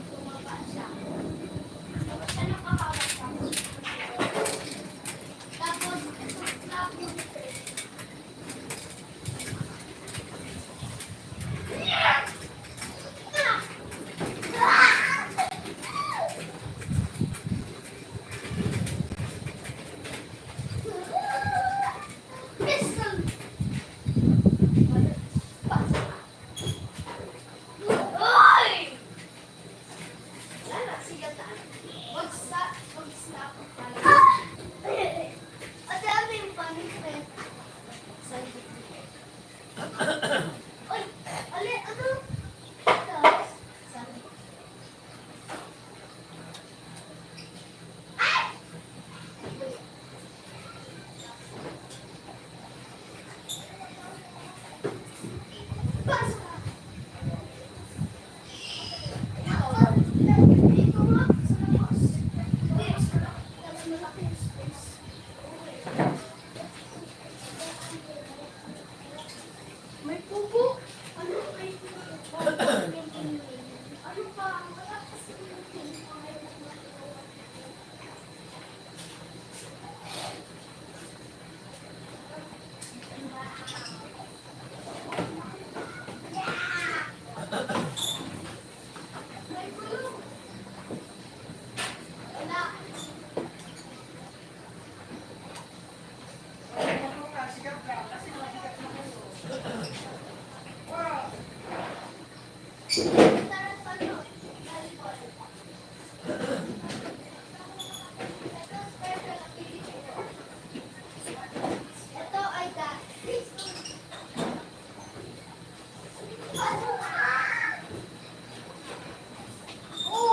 Tumaba siya. Tapos siya nakahawak siya. Tapos, pistol. Oy! Wala na, sigatan. Wag-stop. Ate, ano yung punishment? Oy! Ali, ano? Tapos, sabi. Ay! Pasok ka. Dito nga, sa labas. Mas malaki yung space. May pupo. Ano may pupo? Ano pa? Wala kasi yung pupo. May pulo. Wala. Tara, pano? Ito, special activity. Ito ay Oh!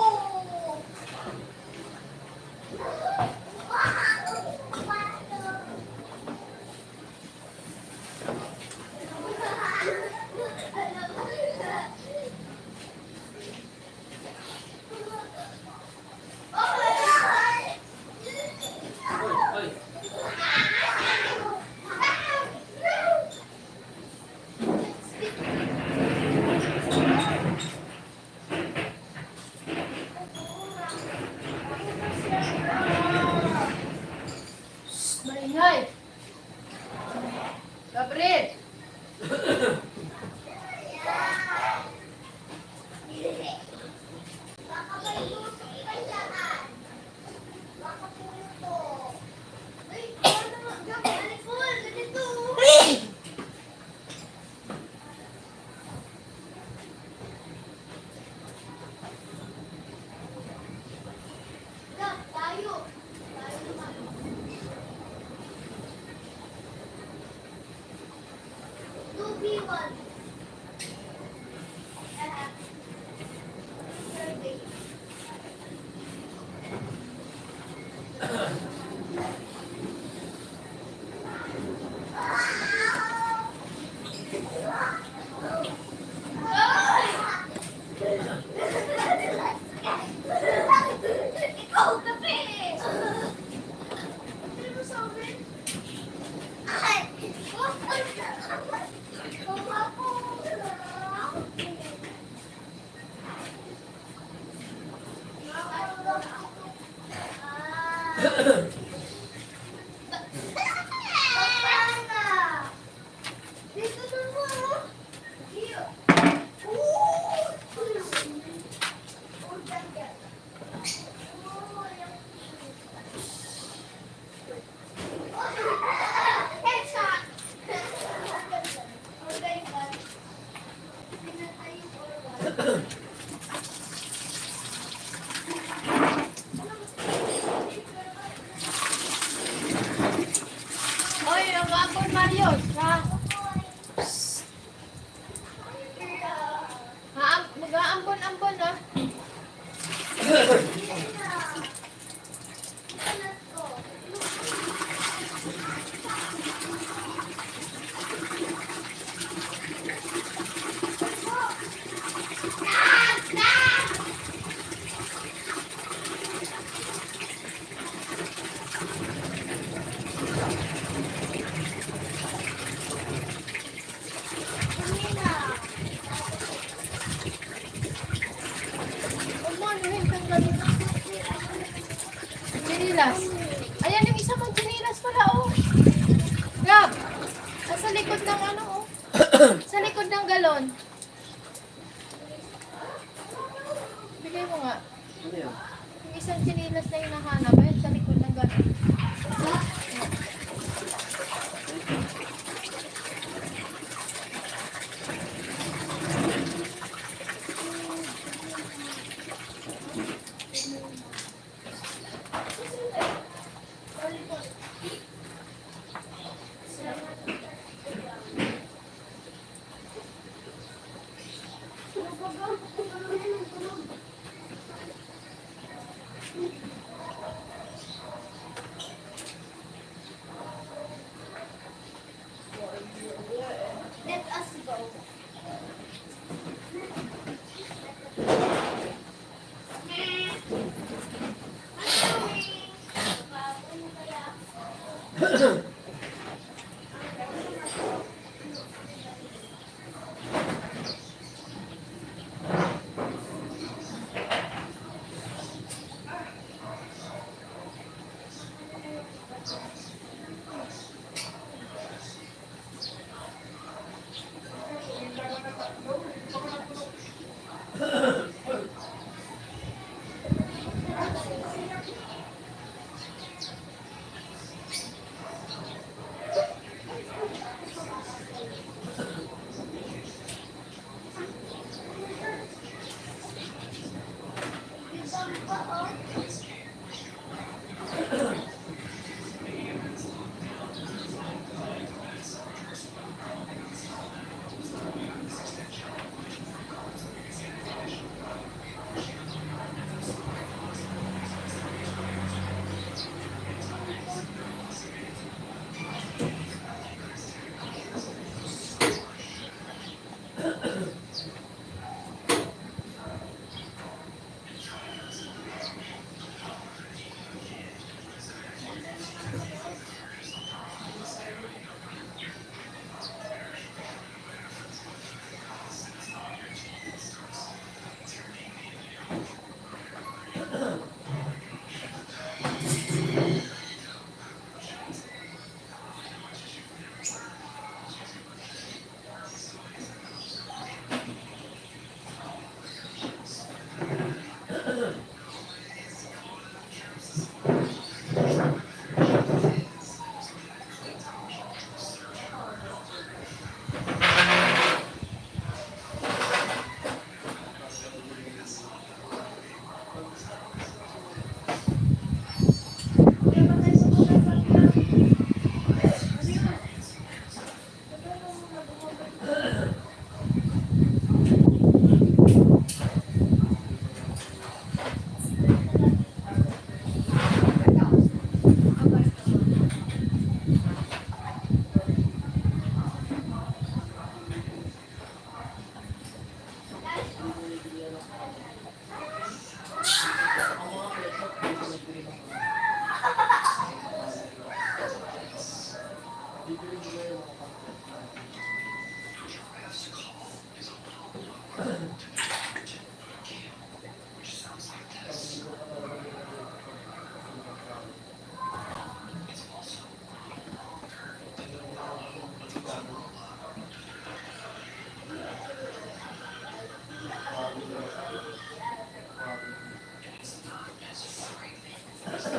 Chinilas. Ayan yung isa mong chinilas pala, oh. Gab, nasa likod ng ano, oh. Sa likod ng galon. Bigay mo nga. Yung isang chinilas na hinahanap, ayun, sa likod ng galon. Let us go.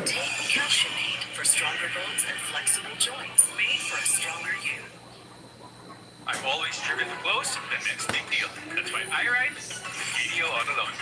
Take Calciumate for stronger bones and flexible joints. Made for a stronger you. I've always driven the close, the next big deal. That's why I ride Video on alone.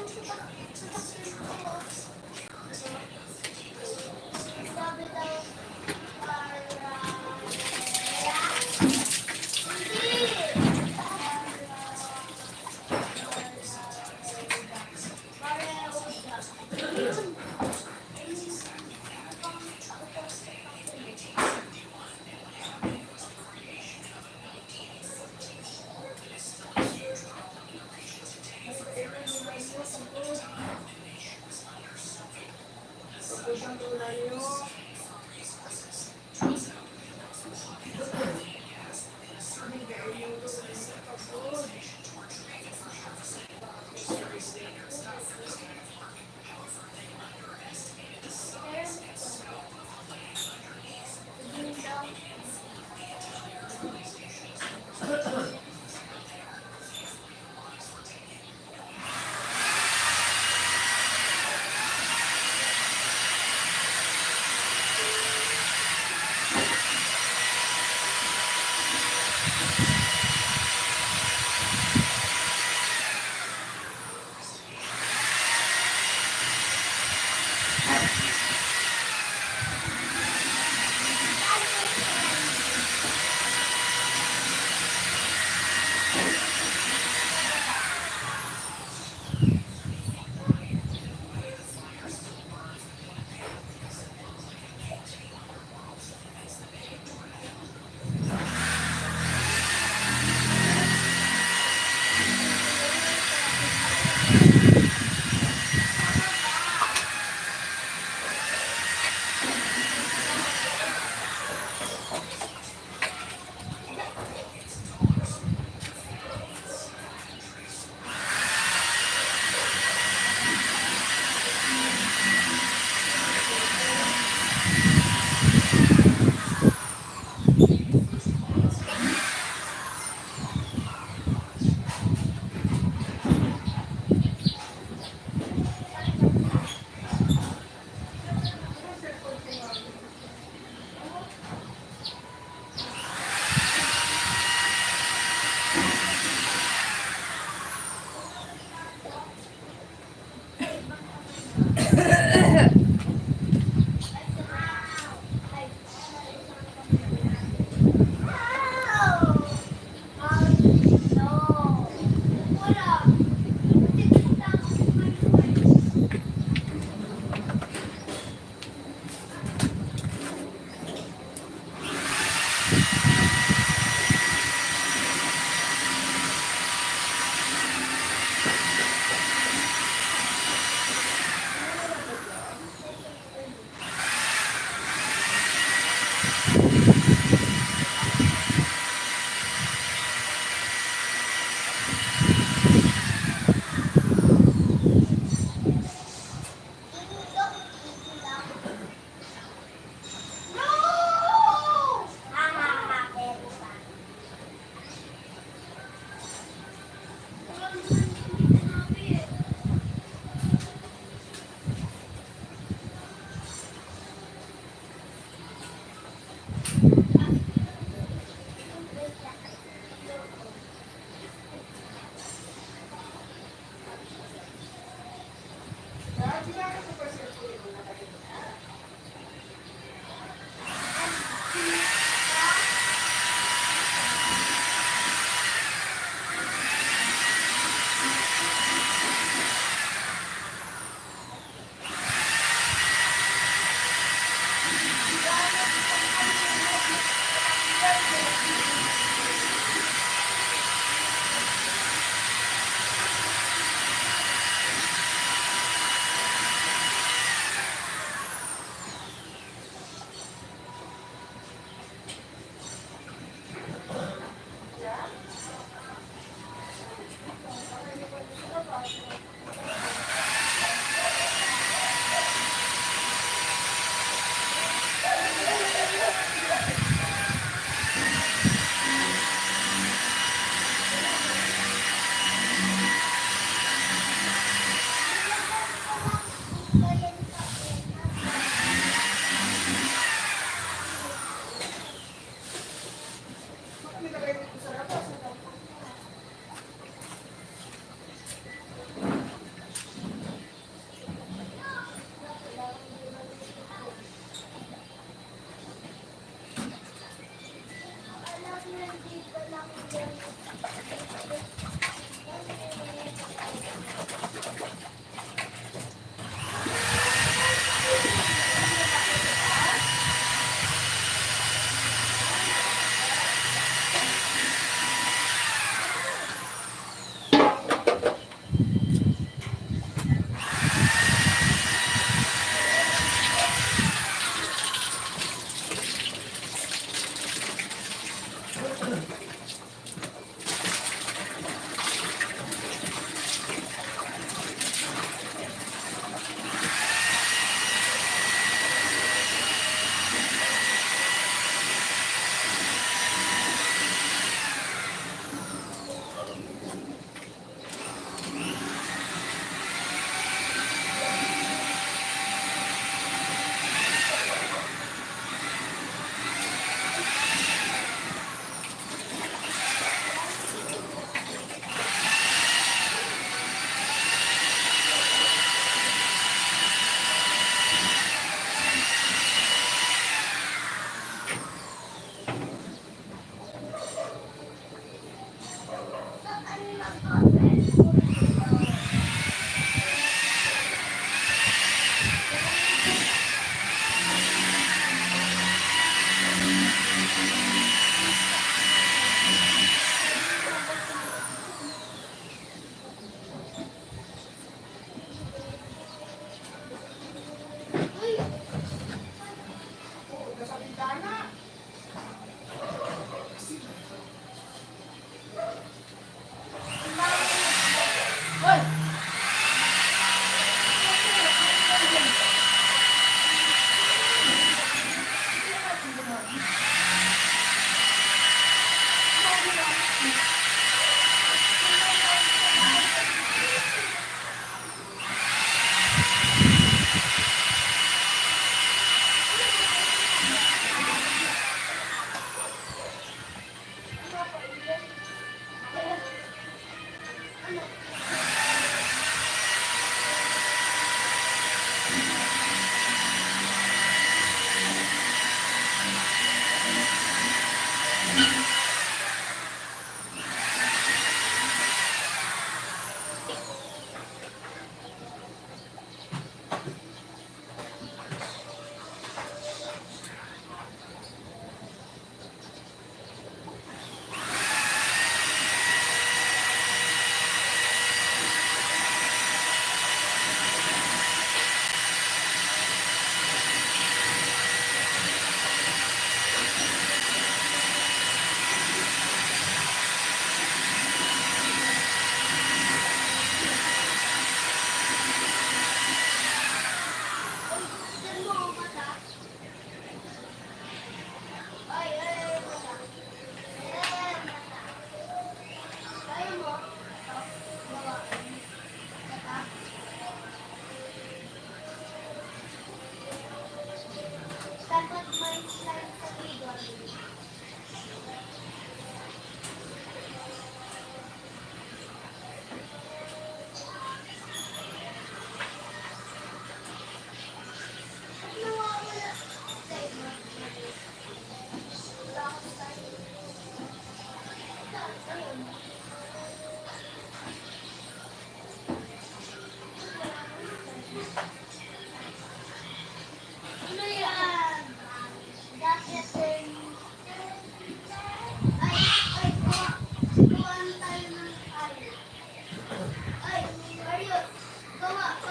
Sabi daw, para...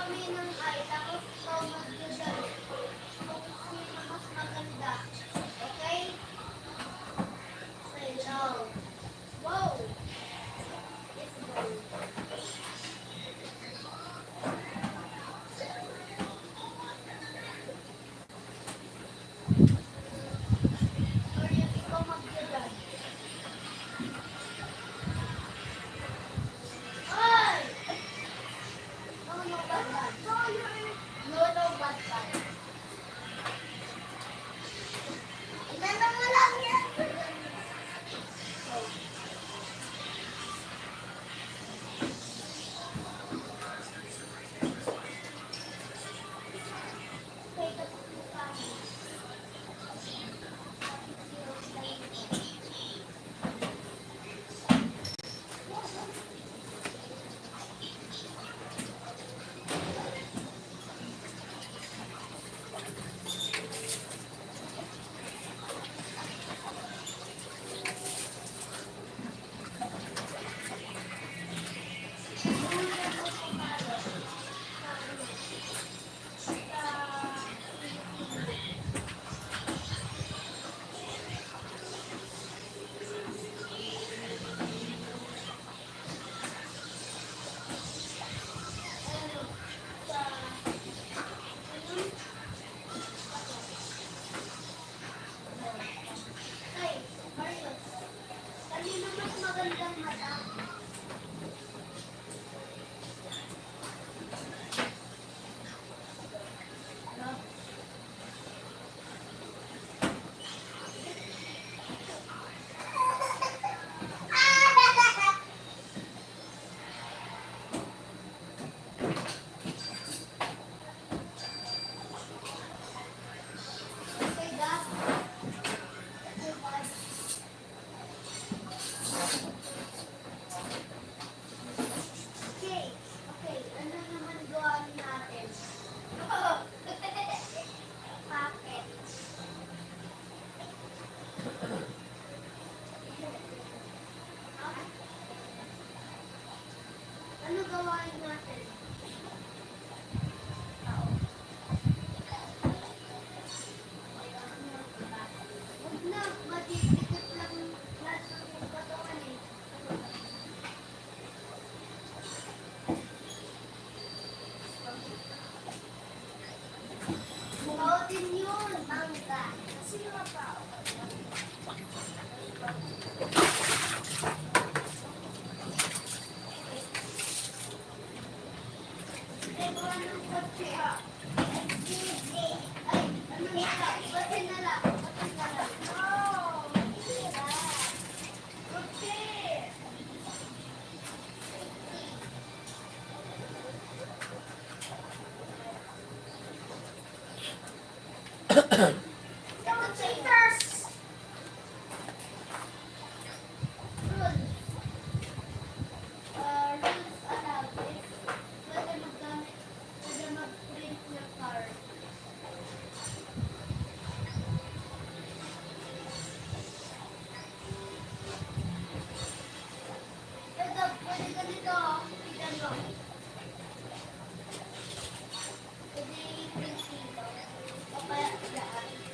kami ng ay, tapos ikaw mag-judge kung sino mas maganda. Okay? Say no. Wow! Let's go. Or yung ikaw mag-judge. Ay! No, no, bad, bad. No, no, bad, bad. Inanong mo lang yan. Okay, tapos mo kami. Ay, Mario, kanino mas magandang mata? No? Okay, Dad. Okay, bye. Okay, okay, ano naman gawin natin? Bakit? Ano gawain natin? Huwag na, matipikit lang lahat ng katawan eh. Mukha din yun, mangga. Sino ka pa? Ito anong kotse? Ay, ano nila? Batin na lang. Batin na lang. Oh, mahira. Kotse. Demonstrators! Rules. Rules allowed is pwede maggamit, pwede mag-print ng card. Ito, pwede ganito. Tignan mo. Pwede i-print dito. O kaya daan.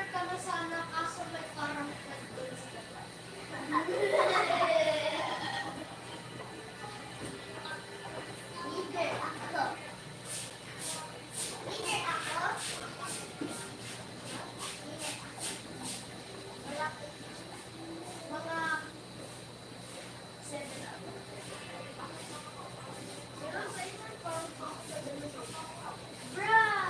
ka na sana kaso may parang Leader ako. Leader ako. Wala. Mga 7 ako. Bruh!